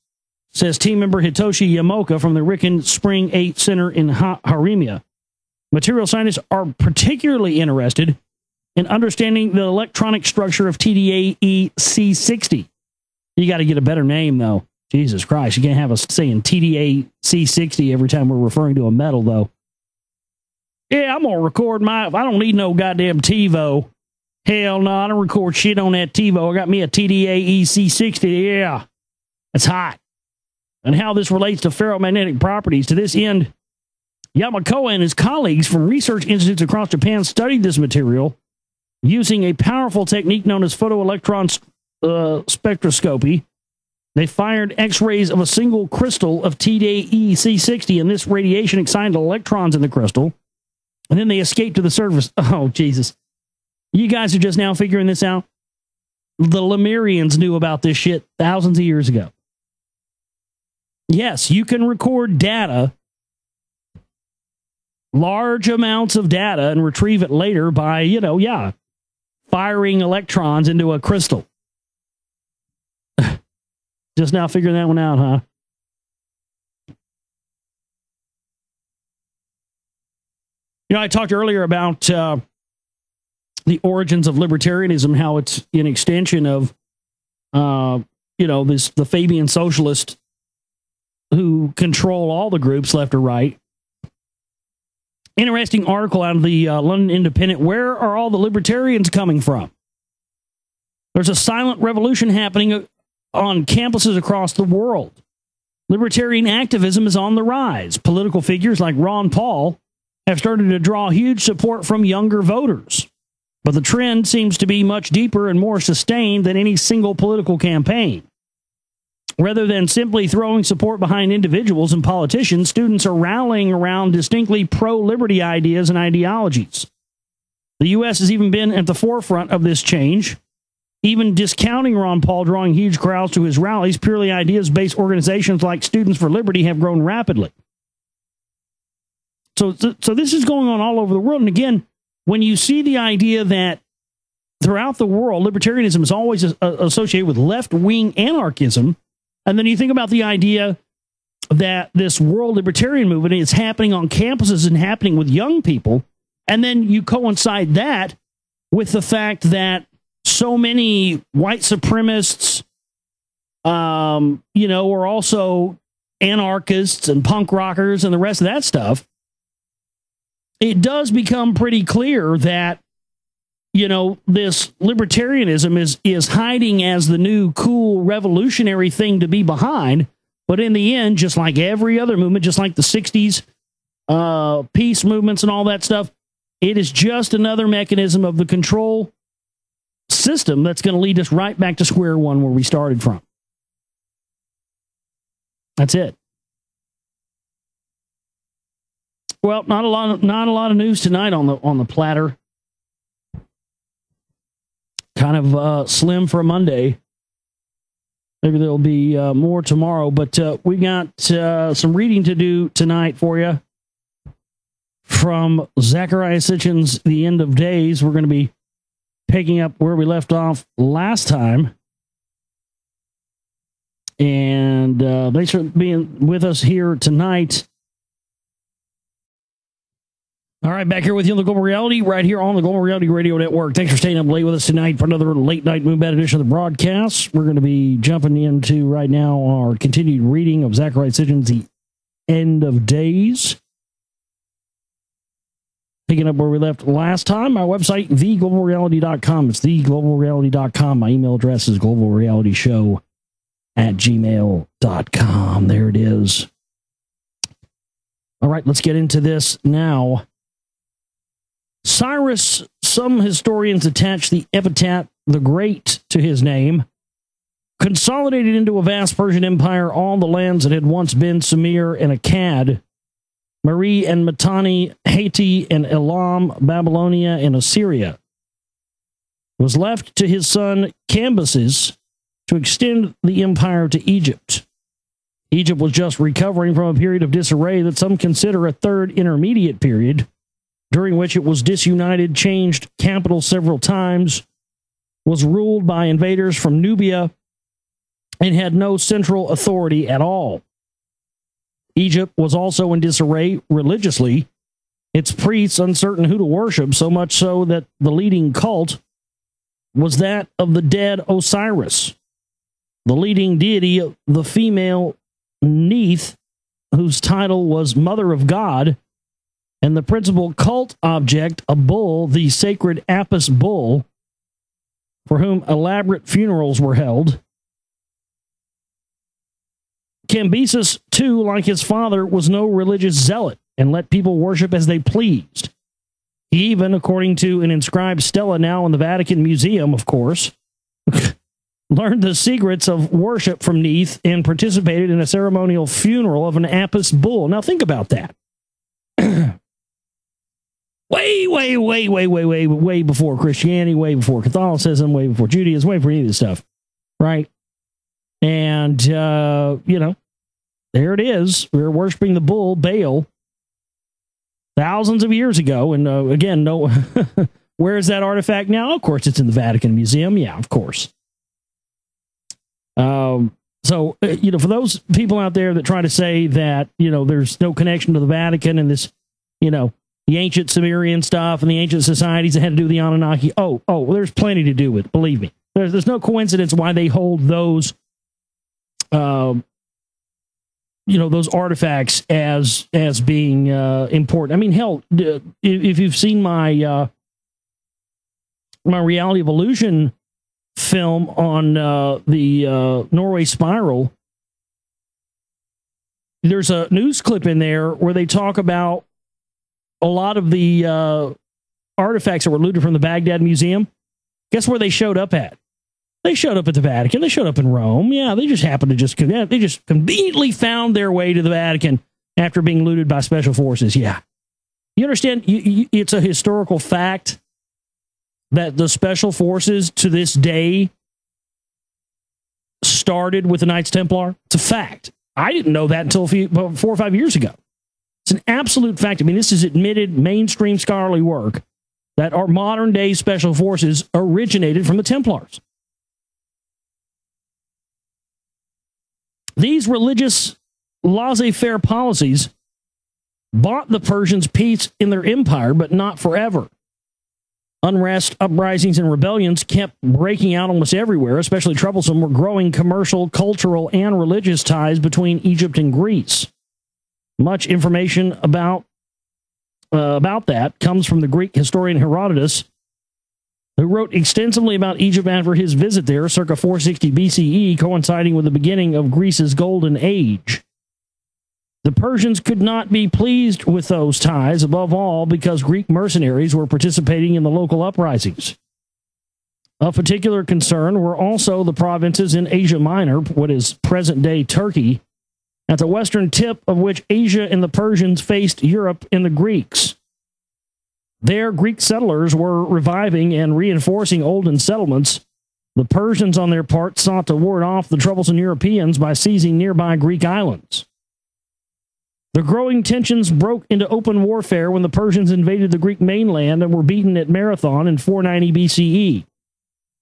says team member Hitoshi Yamoka from the Riken Spring 8 Center in Harima. Material scientists are particularly interested in understanding the electronic structure of TDAE C60. You got to get a better name, though. Jesus Christ, you can't have us saying TDA C60 every time we're referring to a metal, though. Yeah, I'm going to record I don't need no goddamn TiVo. Hell no, I don't record shit on that TiVo. I got me a TDA C60. Yeah, that's hot. And how this relates to ferromagnetic properties. To this end, Yamakoa and his colleagues from research institutes across Japan studied this material using a powerful technique known as photoelectron spectroscopy. They fired X-rays of a single crystal of TDAE C60, and this radiation excited electrons in the crystal, and then they escaped to the surface. Oh, Jesus. You guys are just now figuring this out? The Lemurians knew about this shit thousands of years ago. Yes, you can record data, large amounts of data, and retrieve it later by, firing electrons into a crystal. Just now figuring that one out, huh? I talked earlier about the origins of libertarianism, how it's an extension of, the Fabian socialists who control all the groups left or right. Interesting article out of the London Independent. Where are all the libertarians coming from? There's a silent revolution happening on campuses across the world. Libertarian activism is on the rise. Political figures like Ron Paul have started to draw huge support from younger voters. But the trend seems to be much deeper and more sustained than any single political campaign. Rather than simply throwing support behind individuals and politicians, students are rallying around distinctly pro-liberty ideas and ideologies. The U.S. has even been at the forefront of this change, even discounting Ron Paul drawing huge crowds to his rallies. Purely ideas-based organizations like Students for Liberty have grown rapidly. So this is going on all over the world. And again, when you see the idea that throughout the world, libertarianism is always associated with left-wing anarchism, and then you think about the idea that this world libertarian movement is happening on campuses and happening with young people, and then you coincide that with the fact that so many white supremacists, are also anarchists and punk rockers and the rest of that stuff, it does become pretty clear that, this libertarianism is hiding as the new cool revolutionary thing to be behind. But in the end, just like every other movement, just like the 60s peace movements and all that stuff, it is just another mechanism of the control system that's going to lead us right back to square one where we started from. That's it. Well, not a lot of news tonight on the platter. Kind of slim for a Monday. Maybe there'll be more tomorrow, but we got some reading to do tonight for you from Zechariah Sitchin's The End of Days. We're going to be picking up where we left off last time. And thanks for being with us here tonight. All right, back here with you on the Global Reality, right here on the Global Reality Radio Network. Thanks for staying up late with us tonight for another late night Moonbat edition of the broadcast. We're going to be jumping into right now our continued reading of Zechariah Sitchin's The End of Days. Picking up where we left last time, my website, theglobalreality.com. It's theglobalreality.com. My email address is globalrealityshow@gmail.com. There it is. All right, let's get into this now. Cyrus, some historians attach the epithet, the Great, to his name, consolidated into a vast Persian empire all the lands that had once been Sumir and Akkad, Mari and Mitanni, Haiti and Elam, Babylonia and Assyria. It was left to his son Cambyses to extend the empire to Egypt. Egypt was just recovering from a period of disarray that some consider a third intermediate period, during which it was disunited, changed capital several times, was ruled by invaders from Nubia, and had no central authority at all. Egypt was also in disarray religiously, its priests uncertain who to worship, so much so that the leading cult was that of the dead Osiris, the leading deity, the female Neith, whose title was Mother of God, and the principal cult object, a bull, the sacred Apis bull, for whom elaborate funerals were held. Cambyses, too, like his father, was no religious zealot and let people worship as they pleased. He even, according to an inscribed stela now in the Vatican Museum, of course, learned the secrets of worship from Neith and participated in a ceremonial funeral of an Apis bull. Now think about that. way before Christianity, way before Catholicism, way before Judaism, way before any of this stuff, right? And, there it is. We were worshiping the bull, Baal, thousands of years ago. And again, no, where is that artifact now? Of course, it's in the Vatican Museum. Yeah, of course. For those people out there that try to say that, there's no connection to the Vatican and this, the ancient Sumerian stuff and the ancient societies that had to do with the Anunnaki. There's plenty to do with it. Believe me. There's no coincidence why they hold those, those artifacts as being important. I mean, hell, if you've seen my Reality of Illusion film on the Norway Spiral, there's a news clip in there where they talk about a lot of the artifacts that were looted from the Baghdad Museum. Guess where they showed up at? They showed up at the Vatican. They showed up in Rome. Yeah, they just happened to they just conveniently found their way to the Vatican after being looted by special forces. Yeah. You understand? It's a historical fact that the special forces to this day started with the Knights Templar. It's a fact. I didn't know that until 4 or 5 years ago. It's an absolute fact. I mean, this is admitted mainstream scholarly work that our modern day special forces originated from the Templars. These religious laissez-faire policies bought the Persians peace in their empire, but not forever. Unrest, uprisings, and rebellions kept breaking out almost everywhere. Especially troublesome were growing commercial, cultural, and religious ties between Egypt and Greece. Much information about that comes from the Greek historian Herodotus, who wrote extensively about Egypt after his visit there, circa 460 BCE, coinciding with the beginning of Greece's Golden Age. The Persians could not be pleased with those ties, above all because Greek mercenaries were participating in the local uprisings. Of particular concern were also the provinces in Asia Minor, what is present-day Turkey, at the western tip of which Asia and the Persians faced Europe and the Greeks. There, Greek settlers were reviving and reinforcing olden settlements. The Persians, on their part, sought to ward off the troublesome Europeans by seizing nearby Greek islands. The growing tensions broke into open warfare when the Persians invaded the Greek mainland and were beaten at Marathon in 490 BCE.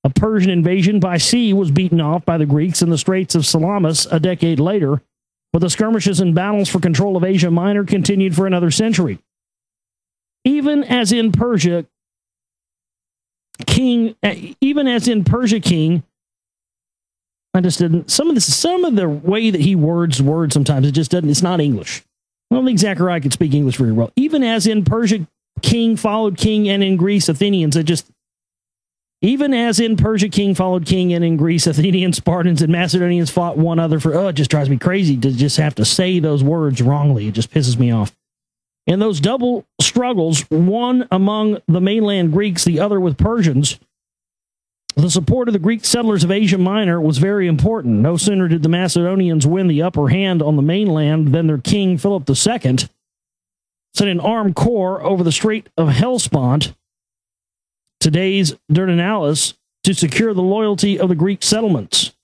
A Persian invasion by sea was beaten off by the Greeks in the Straits of Salamis a decade later, but the skirmishes and battles for control of Asia Minor continued for another century. Even as in Persia, King, I just didn't, some of the way that he words sometimes, it just doesn't, it's not English. I don't think Zechariah could speak English very well. Even as in Persia, king followed king, and in Greece, Athenians, even as in Persia, king followed king, and in Greece, Athenians, Spartans, and Macedonians fought one another for, it just drives me crazy to just have to say those words wrongly. It just pisses me off. In those double struggles, one among the mainland Greeks, the other with Persians, the support of the Greek settlers of Asia Minor was very important. No sooner did the Macedonians win the upper hand on the mainland than their king, Philip II, sent an armed corps over the Strait of Hellespont, today's Dardanelles, to secure the loyalty of the Greek settlements.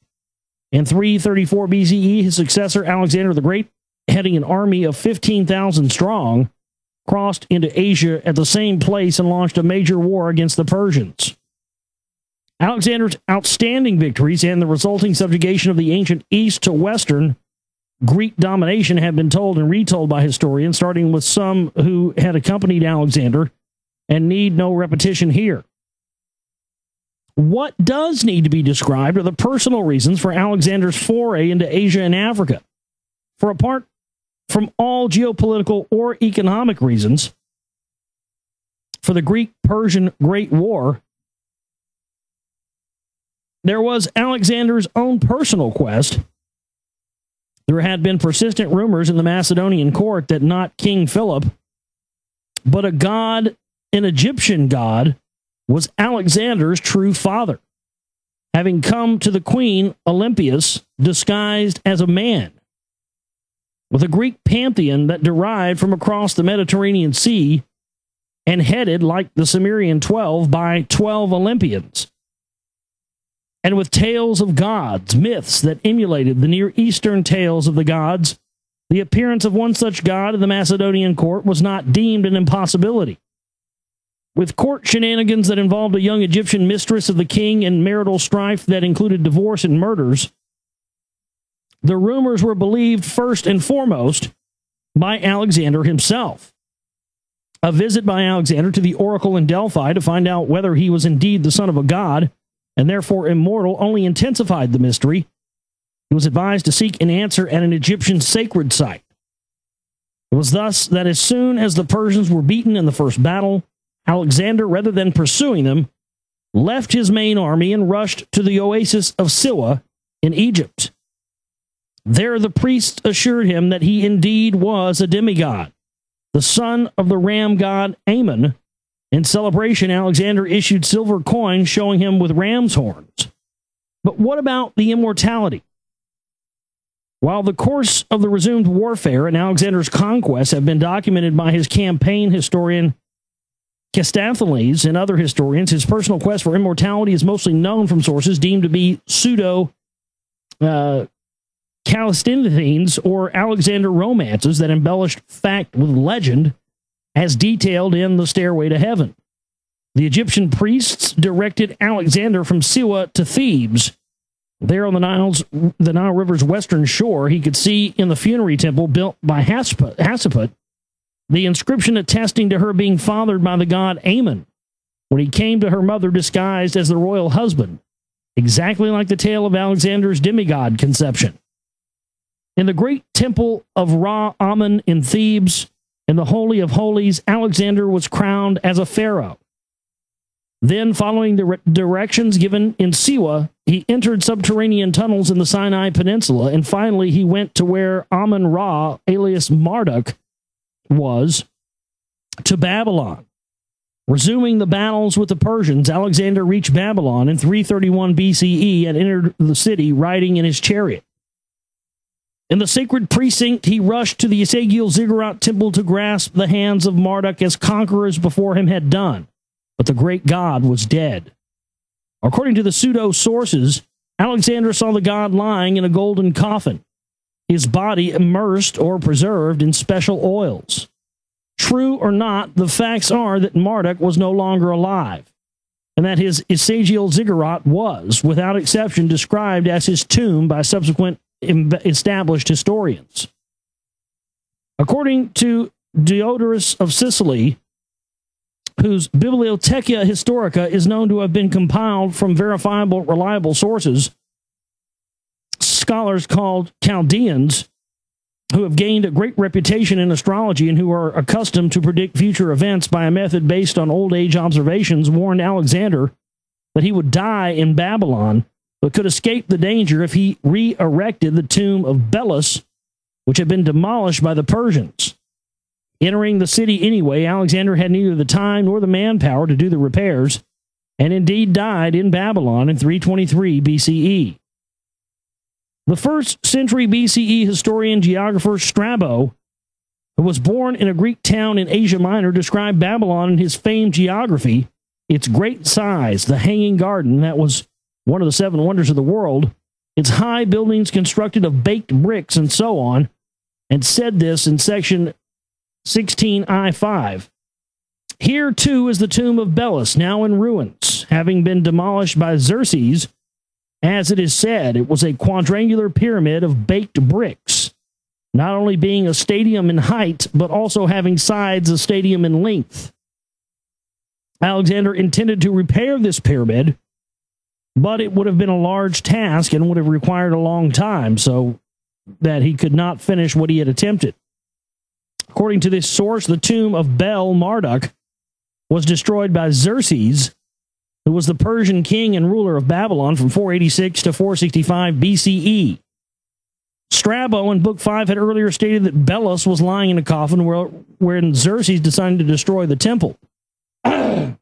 In 334 BCE, his successor, Alexander the Great, heading an army of 15,000 strong, crossed into Asia at the same place and launched a major war against the Persians. Alexander's outstanding victories and the resulting subjugation of the ancient East to Western Greek domination have been told and retold by historians, starting with some who had accompanied Alexander, and need no repetition here. What does need to be described are the personal reasons for Alexander's foray into Asia and Africa. For apart from all geopolitical or economic reasons, for the Greek-Persian Great War, there was Alexander's own personal quest. There had been persistent rumors in the Macedonian court that not King Philip, but an Egyptian god, was Alexander's true father, having come to the queen Olympias disguised as a man, with a Greek pantheon that derived from across the Mediterranean Sea and headed, like the Sumerian 12, by 12 Olympians, and with tales of gods, myths that emulated the Near Eastern tales of the gods. The appearance of one such god in the Macedonian court was not deemed an impossibility. With court shenanigans that involved a young Egyptian mistress of the king and marital strife that included divorce and murders, the rumors were believed first and foremost by Alexander himself. A visit by Alexander to the oracle in Delphi to find out whether he was indeed the son of a god and therefore immortal only intensified the mystery. He was advised to seek an answer at an Egyptian sacred site. It was thus that as soon as the Persians were beaten in the first battle, Alexander, rather than pursuing them, left his main army and rushed to the oasis of Siwa in Egypt. There the priests assured him that he indeed was a demigod, the son of the ram god Ammon. In celebration, Alexander issued silver coins showing him with ram's horns. But what about the immortality? While the course of the resumed warfare and Alexander's conquests have been documented by his campaign historian Castaphiles and other historians, his personal quest for immortality is mostly known from sources deemed to be pseudo-Calisthenses or Alexander romances that embellished fact with legend, as detailed in The Stairway to Heaven. The Egyptian priests directed Alexander from Siwa to Thebes. There on the Nile River's western shore, he could see in the funerary temple built by Hatshepsut the inscription attesting to her being fathered by the god Ammon when he came to her mother disguised as the royal husband, exactly like the tale of Alexander's demigod conception. In the great temple of Ra-Ammon in Thebes, in the Holy of Holies, Alexander was crowned as a pharaoh. Then, following the directions given in Siwa, he entered subterranean tunnels in the Sinai Peninsula, and finally he went to where Amun-Ra, alias Marduk, was, to Babylon. Resuming the battles with the Persians, Alexander reached Babylon in 331 BCE and entered the city riding in his chariot. In the sacred precinct, he rushed to the Esagil Ziggurat temple to grasp the hands of Marduk as conquerors before him had done, but the great god was dead. According to the pseudo-sources, Alexander saw the god lying in a golden coffin, his body immersed or preserved in special oils. True or not, the facts are that Marduk was no longer alive, and that his Esagil Ziggurat was, without exception, described as his tomb by subsequent established historians. According to Diodorus of Sicily, whose Bibliotheca Historica is known to have been compiled from verifiable, reliable sources, scholars called Chaldeans, who have gained a great reputation in astrology and who are accustomed to predict future events by a method based on old age observations, warned Alexander that he would die in Babylon, but could escape the danger if he re-erected the tomb of Belus, which had been demolished by the Persians. Entering the city anyway, Alexander had neither the time nor the manpower to do the repairs, and indeed died in Babylon in 323 BCE. The 1st century BCE historian geographer Strabo, who was born in a Greek town in Asia Minor, described Babylon in his famed geography, its great size, the Hanging Garden that was one of the 7 wonders of the world, its high buildings constructed of baked bricks and so on, and said this in section 16I5. Here, too, is the tomb of Belus, now in ruins, having been demolished by Xerxes. As it is said, it was a quadrangular pyramid of baked bricks, not only being a stadium in height, but also having sides a stadium in length. Alexander intended to repair this pyramid, but it would have been a large task and would have required a long time, so that he could not finish what he had attempted. According to this source, the tomb of Bel-Marduk was destroyed by Xerxes, who was the Persian king and ruler of Babylon from 486 to 465 BCE. Strabo in Book 5 had earlier stated that Belus was lying in a coffin when Xerxes decided to destroy the temple. In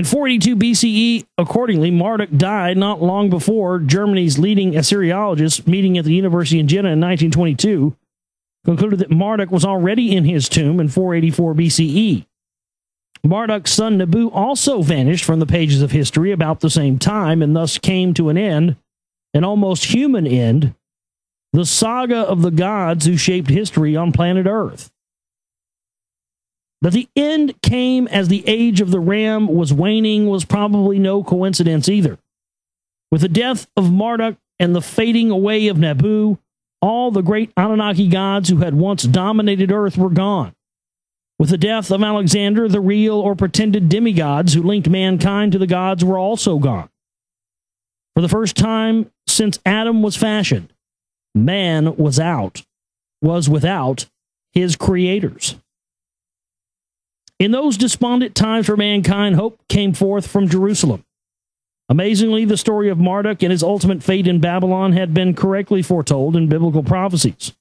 482 BCE, accordingly, Marduk died not long before Germany's leading Assyriologists, meeting at the University in Jena in 1922, concluded that Marduk was already in his tomb in 484 BCE. Marduk's son Nabu also vanished from the pages of history about the same time, and thus came to an end, an almost human end, the saga of the gods who shaped history on planet Earth. That the end came as the age of the ram was waning was probably no coincidence either. With the death of Marduk and the fading away of Nabu, all the great Anunnaki gods who had once dominated Earth were gone. With the death of Alexander, the real or pretended demigods who linked mankind to the gods were also gone. For the first time since Adam was fashioned, man was without his creators. In those despondent times for mankind, hope came forth from Jerusalem. Amazingly, the story of Marduk and his ultimate fate in Babylon had been correctly foretold in biblical prophecies.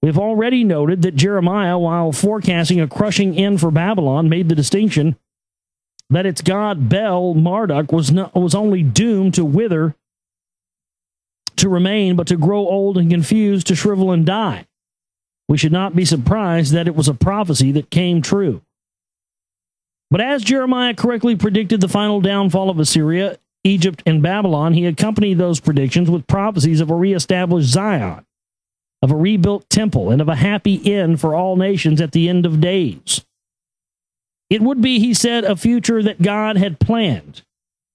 We have already noted that Jeremiah, while forecasting a crushing end for Babylon, made the distinction that its god Bel-Marduk was only doomed to wither, to remain, but to grow old and confused, to shrivel and die. We should not be surprised that it was a prophecy that came true. But as Jeremiah correctly predicted the final downfall of Assyria, Egypt, and Babylon, he accompanied those predictions with prophecies of a reestablished Zion, of a rebuilt temple, and of a happy end for all nations at the end of days. It would be, he said, a future that God had planned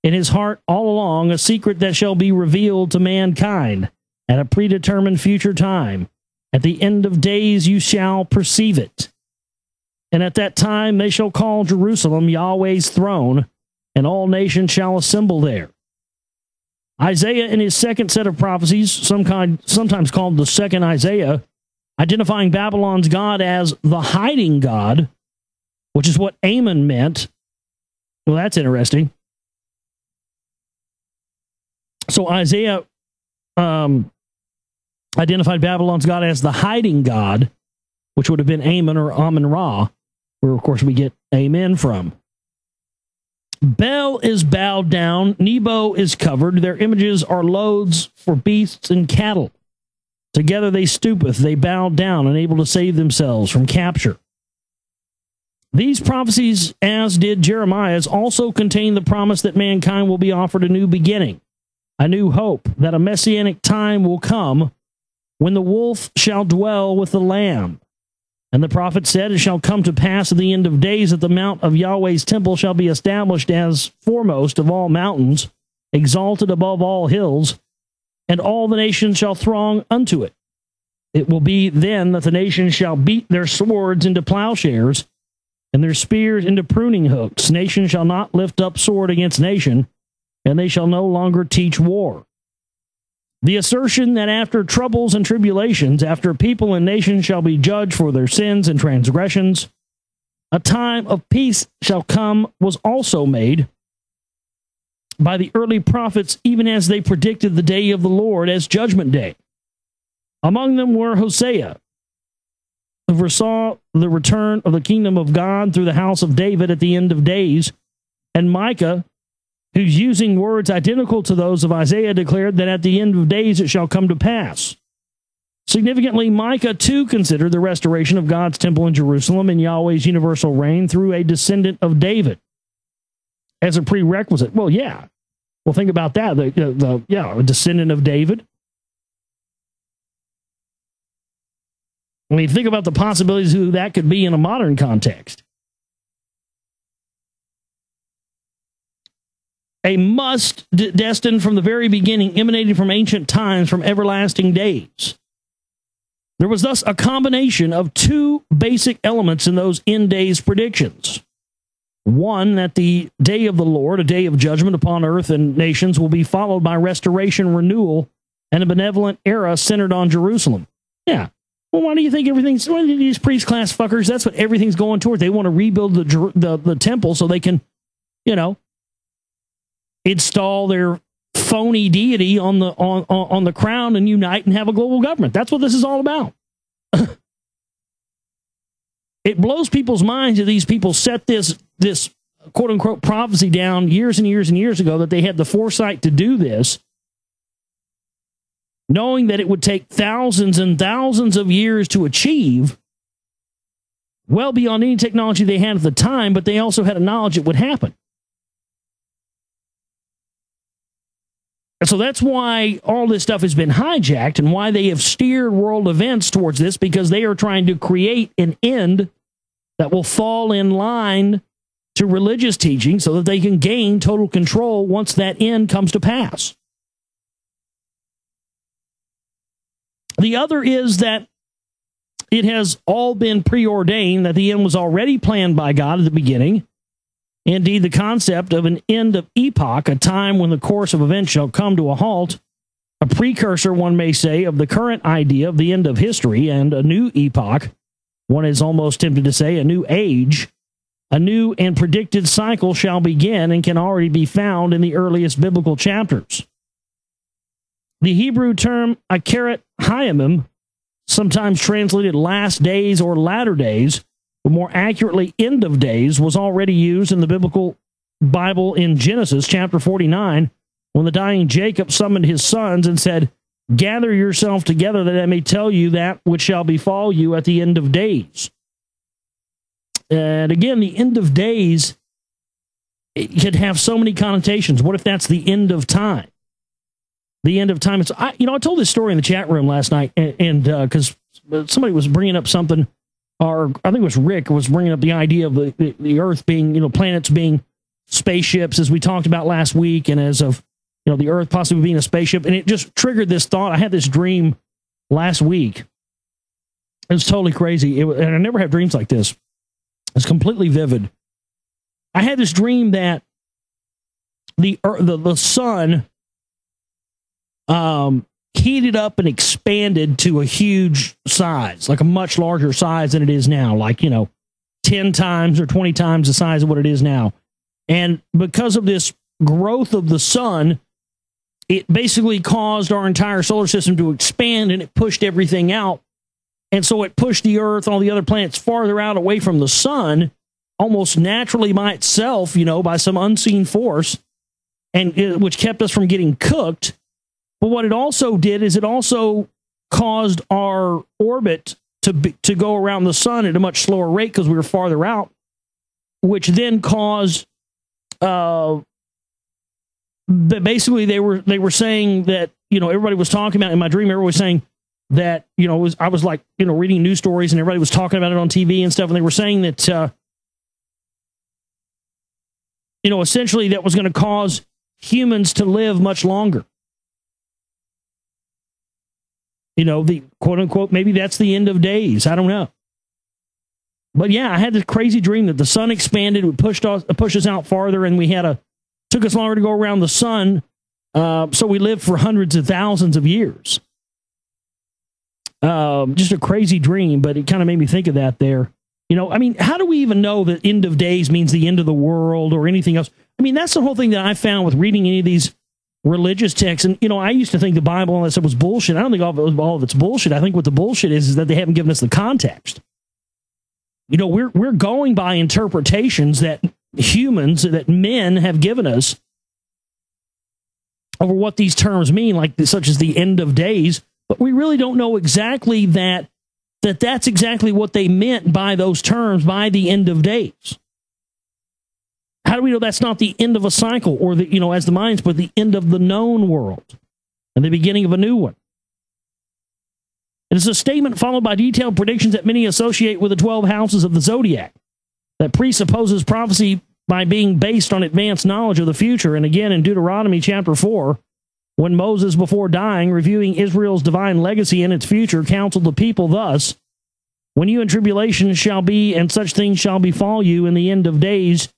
in his heart all along, a secret that shall be revealed to mankind at a predetermined future time. At the end of days you shall perceive it. And at that time they shall call Jerusalem Yahweh's throne, and all nations shall assemble there. Isaiah, in his second set of prophecies, sometimes called the second Isaiah, identifying Babylon's God as the hiding God, which is what Ammon meant. Well, that's interesting. So Isaiah identified Babylon's God as the hiding God, which would have been Ammon or Amun-Ra, where, of course, we get Amen from. Bel is bowed down, Nebo is covered, their images are loads for beasts and cattle. Together they stoopeth, they bow down, unable to save themselves from capture. These prophecies, as did Jeremiah's, also contain the promise that mankind will be offered a new beginning, a new hope, that a messianic time will come when the wolf shall dwell with the lamb. And the prophet said, it shall come to pass at the end of days that the mount of Yahweh's temple shall be established as foremost of all mountains, exalted above all hills, and all the nations shall throng unto it. It will be then that the nations shall beat their swords into plowshares, and their spears into pruning hooks. Nation shall not lift up sword against nation, and they shall no longer teach war. The assertion that after troubles and tribulations, after people and nations shall be judged for their sins and transgressions, a time of peace shall come, was also made by the early prophets, even as they predicted the day of the Lord as judgment day. Among them were Hosea, who foresaw the return of the kingdom of God through the house of David at the end of days, and Micah, who's using words identical to those of Isaiah, declared that at the end of days it shall come to pass. Significantly, Micah too considered the restoration of God's temple in Jerusalem and Yahweh's universal reign through a descendant of David as a prerequisite. Well, yeah. Well, think about that. A descendant of David. I mean, think about the possibilities of who that could be in a modern context. a must destined from the very beginning, emanating from ancient times, from everlasting days. There was thus a combination of two basic elements in those end days predictions. One, that the day of the Lord, a day of judgment upon earth and nations, will be followed by restoration, renewal, and a benevolent era centered on Jerusalem. Yeah. Well, why do you think everything's, why do these priest class fuckers, that's what everything's going toward. They want to rebuild the temple so they can, you know, install their phony deity on the crown and unite and have a global government. That's what this is all about. It blows people's minds that these people set this quote unquote prophecy down years and years and years ago, that they had the foresight to do this, knowing that it would take thousands and thousands of years to achieve, well beyond any technology they had at the time, but they also had a knowledge it would happen. And so that's why all this stuff has been hijacked and why they have steered world events towards this, because they are trying to create an end that will fall in line to religious teaching so that they can gain total control once that end comes to pass. The other is that it has all been preordained, that the end was already planned by God at the beginning. Indeed, the concept of an end of epoch, a time when the course of events shall come to a halt, a precursor, one may say, of the current idea of the end of history, and a new epoch, one is almost tempted to say a new age, a new and predicted cycle shall begin and can already be found in the earliest biblical chapters. The Hebrew term Akeret Hayamim, sometimes translated last days or latter days, but more accurately end of days, was already used in the biblical Bible in Genesis chapter 49, when the dying Jacob summoned his sons and said, "Gather yourself together that I may tell you that which shall befall you at the end of days." And again, the end of days, it could have so many connotations. What if that's the end of time? The end of time. I told this story in the chat room last night, and because somebody was bringing up something, or I think it was Rick was bringing up the idea of the Earth being, planets being spaceships, as we talked about last week, and as of, the Earth possibly being a spaceship. And it just triggered this thought. I had this dream last week. It was totally crazy. And I never have dreams like this. It's completely vivid. I had this dream that the sun heated up and expanded to a huge size, like a much larger size than it is now, like, 10 times or 20 times the size of what it is now. And because of this growth of the sun, it basically caused our entire solar system to expand, and it pushed everything out. And so it pushed the Earth, all the other planets, farther out away from the sun, almost naturally by itself, by some unseen force, and which kept us from getting cooked. But what it also did is it also caused our orbit to go around the sun at a much slower rate because we were farther out, which then caused basically they were saying that, everybody was talking about, in my dream, everybody was saying that, I was like, reading news stories, and everybody was talking about it on TV and stuff, and they were saying that essentially that was going to cause humans to live much longer. The quote unquote, maybe that's the end of days. I don't know. But yeah, I had this crazy dream that the sun expanded, it pushed us out farther, and took us longer to go around the sun. So we lived for hundreds of thousands of years. Just a crazy dream, but it kind of made me think of that there. How do we even know that end of days means the end of the world or anything else? That's the whole thing that I found with reading any of these religious texts. And, I used to think the Bible, unless it was bullshit. I don't think all of it's bullshit. I think what the bullshit is that they haven't given us the context. We're going by interpretations that that men have given us over what these terms mean, such as the end of days. But we really don't know exactly that's exactly what they meant by those terms, by the end of days. How do we know that's not the end of a cycle, or as the minds put, the end of the known world and the beginning of a new one? It is a statement followed by detailed predictions that many associate with the 12 houses of the zodiac, that presupposes prophecy by being based on advanced knowledge of the future. And again, in Deuteronomy chapter 4, when Moses, before dying, reviewing Israel's divine legacy and its future, counseled the people thus, when you in tribulation shall be, and such things shall befall you in the end of days,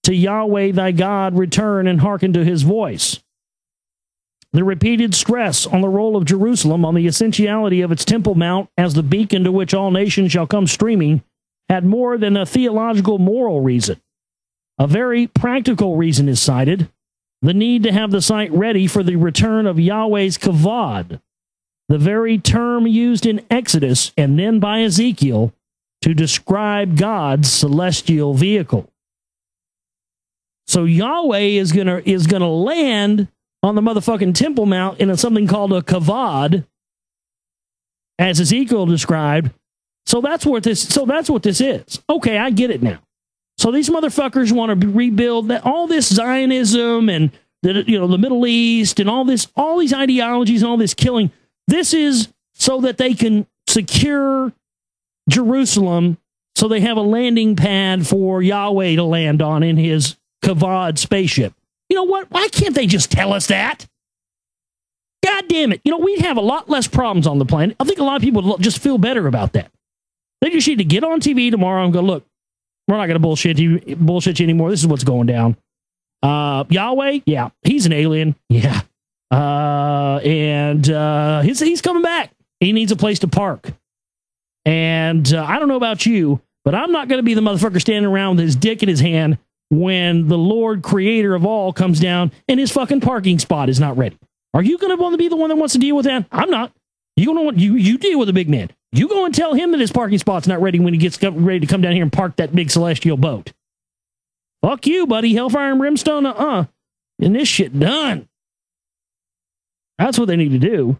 to Yahweh thy God return and hearken to his voice. The repeated stress on the role of Jerusalem, on the essentiality of its Temple Mount as the beacon to which all nations shall come streaming, had more than a theological moral reason. A very practical reason is cited, the need to have the site ready for the return of Yahweh's kavod, the very term used in Exodus and then by Ezekiel to describe God's celestial vehicle. So Yahweh is gonna land on the motherfucking Temple Mount in something called a kavod, as Ezekiel described. So that's what this is. Okay, I get it now. So these motherfuckers want to rebuild all this Zionism and the Middle East and all these ideologies and all this killing. This is so that they can secure Jerusalem, so they have a landing pad for Yahweh to land on in his kavod spaceship. You know what? Why can't they just tell us that? God damn it. We'd have a lot less problems on the planet. I think a lot of people would just feel better about that. They just need to get on TV tomorrow and go, look, we're not going to bullshit you anymore. This is what's going down. Yahweh, yeah, he's an alien. Yeah. And he's coming back. He needs a place to park. And I don't know about you, but I'm not going to be the motherfucker standing around with his dick in his hand when the Lord creator of all comes down and his fucking parking spot is not ready. Are you going to want to be the one that wants to deal with that? I'm not. You deal with the big man. You go and tell him that his parking spot's not ready when he gets ready to come down here and park that big celestial boat. Fuck you, buddy. Hellfire and brimstone, and this shit done. That's what they need to do.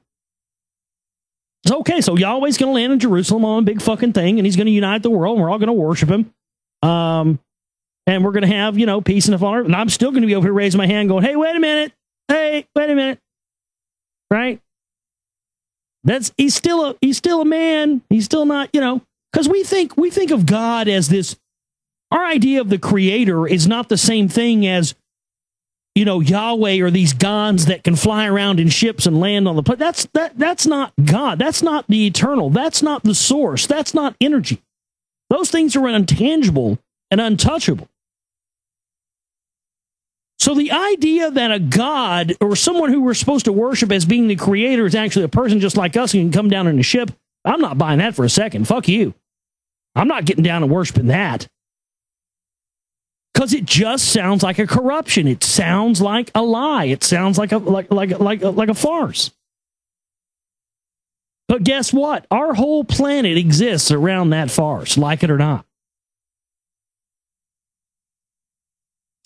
So, okay, so Yahweh's going to land in Jerusalem on a big fucking thing, and he's going to unite the world, and we're all going to worship him. And we're going to have, peace and honor. And I'm still going to be over here raising my hand going, hey, wait a minute. Hey, wait a minute. Right? He's still a man. He's still not, because we think of God as this. Our idea of the creator is not the same thing as, Yahweh or these gods that can fly around in ships and land on the planet. That's not God. That's not the eternal. That's not the source. That's not energy. Those things are intangible and untouchable. So the idea that a god or someone who we're supposed to worship as being the creator is actually a person just like us who can come down in a ship, I'm not buying that for a second. Fuck you. I'm not getting down and worshiping that. Because it just sounds like a corruption. It sounds like a lie. It sounds like a farce. But guess what? Our whole planet exists around that farce, like it or not.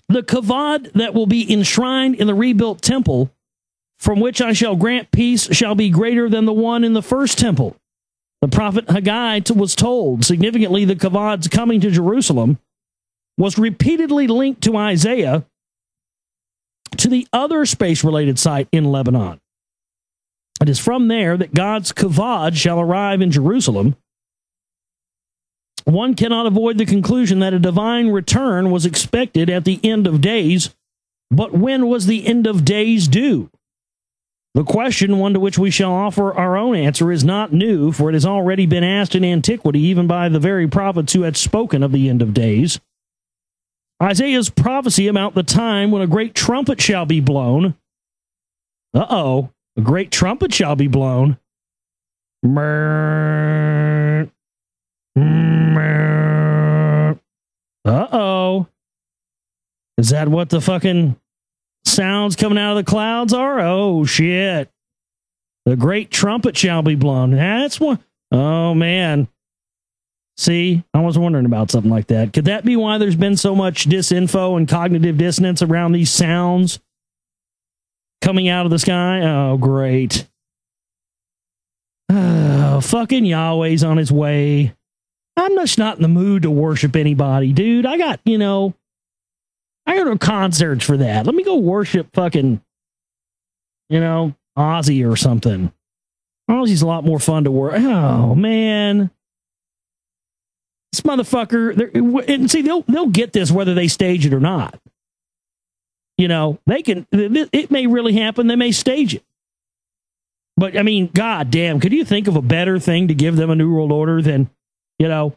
The kavod that will be enshrined in the rebuilt temple, from which I shall grant peace, shall be greater than the one in the first temple. The prophet Haggai was told. Significantly, the kavod's coming to Jerusalem was repeatedly linked to Isaiah to the other space-related site in Lebanon. It is from there that God's kavod shall arrive in Jerusalem. One cannot avoid the conclusion that a divine return was expected at the end of days, but when was the end of days due? The question, one to which we shall offer our own answer, is not new, for it has already been asked in antiquity, even by the very prophets who had spoken of the end of days. Isaiah's prophecy about the time when a great trumpet shall be blown. A great trumpet shall be blown. Is that what the fucking sounds coming out of the clouds are? Oh, shit. The great trumpet shall be blown. That's one. Oh, man. See, I was wondering about something like that. Could that be why there's been so much disinfo and cognitive dissonance around these sounds coming out of the sky? Oh, great. Oh, fucking Yahweh's on his way. I'm just not in the mood to worship anybody, dude. I got to concerts for that. Let me go worship fucking, Ozzy or something. Ozzy's a lot more fun to work. Oh, man. this motherfucker, and see, they'll get this whether they stage it or not. You know, it may really happen. They may stage it. But, I mean, God damn, could you think of a better thing to give them a New World Order than, you know,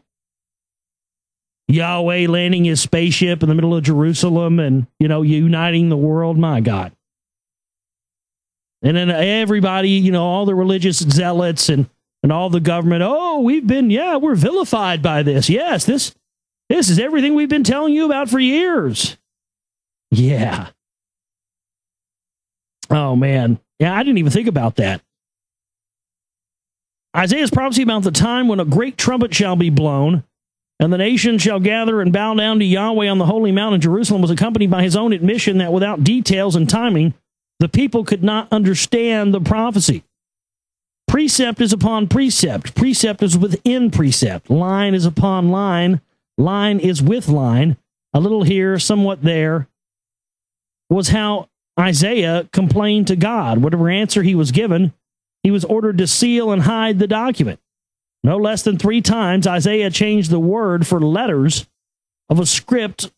Yahweh landing his spaceship in the middle of Jerusalem and, you know, uniting the world? My God. And then everybody, you know, all the religious zealots and all the government, oh, we're vilified by this. Yes, this is everything we've been telling you about for years. Yeah. Oh, man. Yeah, I didn't even think about that. Isaiah's prophecy about the time when a great trumpet shall be blown, and the nation shall gather and bow down to Yahweh on the holy mountain Jerusalem was accompanied by his own admission that without details and timing, the people could not understand the prophecy. Precept is upon precept. Precept is within precept. Line is upon line. Line is with line. A little here, somewhat there, was how Isaiah complained to God. Whatever answer he was given, he was ordered to seal and hide the document. No less than 3 times, Isaiah changed the word for letters of a script,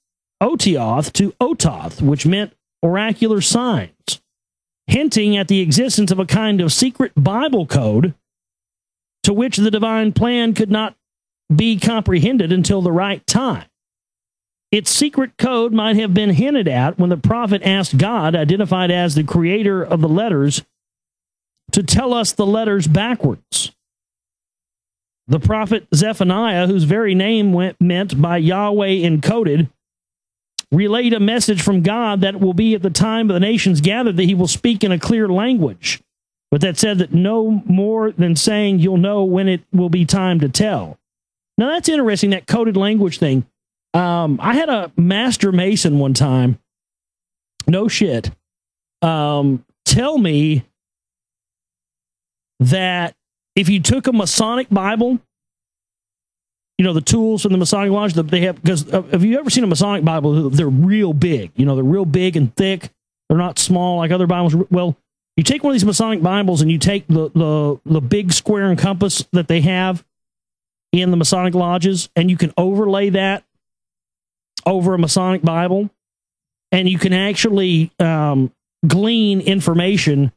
otioth, to ototh, which meant oracular signs, hinting at the existence of a kind of secret Bible code to which the divine plan could not be comprehended until the right time. Its secret code might have been hinted at when the prophet asked God, identified as the creator of the letters, to tell us the letters backwards. The prophet Zephaniah, whose very name meant by Yahweh encoded, relayed a message from God that will be at the time of the nations gathered that he will speak in a clear language, but that said that no more than saying you'll know when it will be time to tell. Now that's interesting, that coded language thing. I had a master mason one time, no shit, tell me that if you took a Masonic Bible, you know, the tools from the Masonic Lodge that they have, because have you ever seen a Masonic Bible? They're real big, you know, they're real big and thick. They're not small like other Bibles. Well, you take one of these Masonic Bibles and you take the big square and compass that they have in the Masonic Lodges, and you can overlay that over a Masonic Bible, and you can actually glean information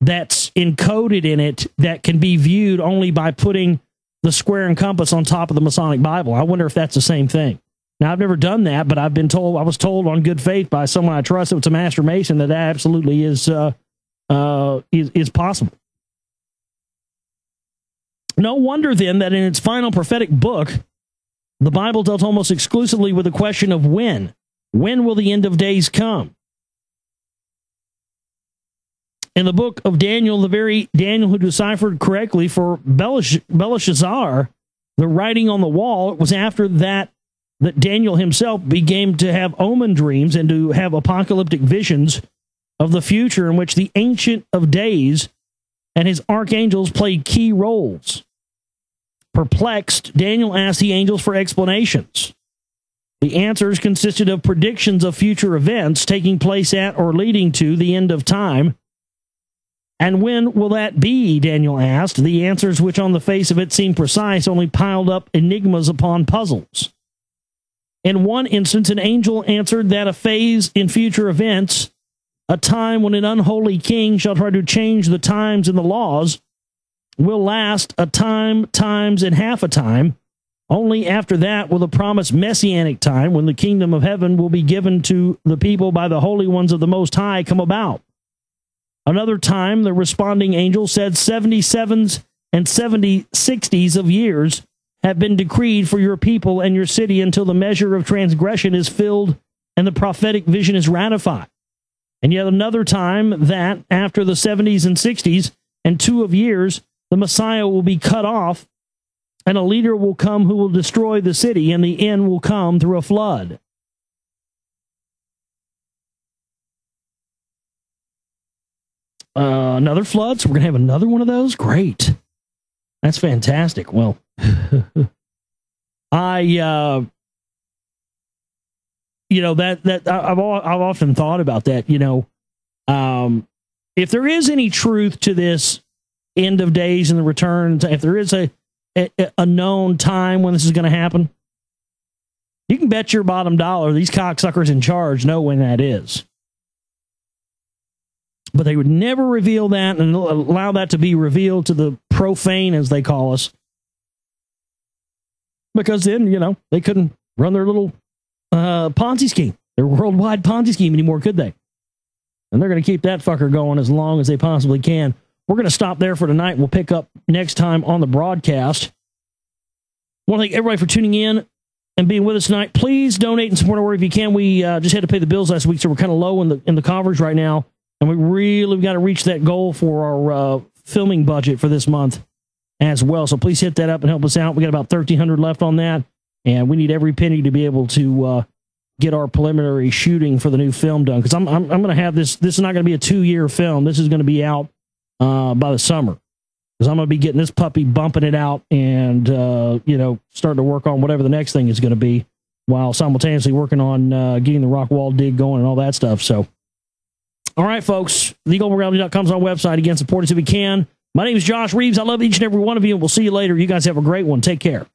that's encoded in it that can be viewed only by putting the square and compass on top of the Masonic Bible. I wonder if that's the same thing. Now, I've never done that, but I was told on good faith by someone I trust, it's a master mason, that absolutely is possible. No wonder then that in its final prophetic book, the Bible dealt almost exclusively with the question of when. When will the end of days come? In the book of Daniel, the very Daniel who deciphered correctly for Belshazzar, the writing on the wall, it was after that Daniel himself began to have omen dreams and to have apocalyptic visions of the future in which the Ancient of Days and his archangels played key roles. Perplexed, Daniel asked the angels for explanations. The answers consisted of predictions of future events taking place at or leading to the end of time. And when will that be, Daniel asked. The answers, which on the face of it seemed precise, only piled up enigmas upon puzzles. In one instance, an angel answered that a phase in future events, a time when an unholy king shall try to change the times and the laws, will last a time, times, and half a time. Only after that will the promised messianic time, when the kingdom of heaven will be given to the people by the holy ones of the Most High, come about. Another time, the responding angel said 77s and 60s of years have been decreed for your people and your city until the measure of transgression is filled and the prophetic vision is ratified. And yet another time that after the 70s and 60s and 2 of years, the Messiah will be cut off, and a leader will come who will destroy the city, and the end will come through a flood. Another flood, so we're going to have another one of those? Great. That's fantastic. Well, I've often thought about that, if there is any truth to this end of days and the return, if there is a known time when this is going to happen? You can bet your bottom dollar these cocksuckers in charge know when that is. But they would never reveal that and allow that to be revealed to the profane, as they call us. Because then, they couldn't run their little Ponzi scheme, their worldwide Ponzi scheme anymore, could they? And they're going to keep that fucker going as long as they possibly can. We're going to stop there for tonight. We'll pick up next time on the broadcast. I want to thank everybody for tuning in and being with us tonight. Please donate and support our work if you can. We just had to pay the bills last week, so we're kind of low in the coverage right now. And we really got to reach that goal for our filming budget for this month as well. So please hit that up and help us out. We got about $1,300 left on that, and we need every penny to be able to get our preliminary shooting for the new film done. Because I'm going to have this. This is not going to be a 2-year film. This is going to be out by the summer. Because I'm going to be getting this puppy, bumping it out, and starting to work on whatever the next thing is going to be, while simultaneously working on getting the rock wall dig going and all that stuff. So. All right, folks. TheGlobalReality.com is our website. Again, support us if you can. My name is Josh Reeves. I love each and every one of you, and we'll see you later. You guys have a great one. Take care.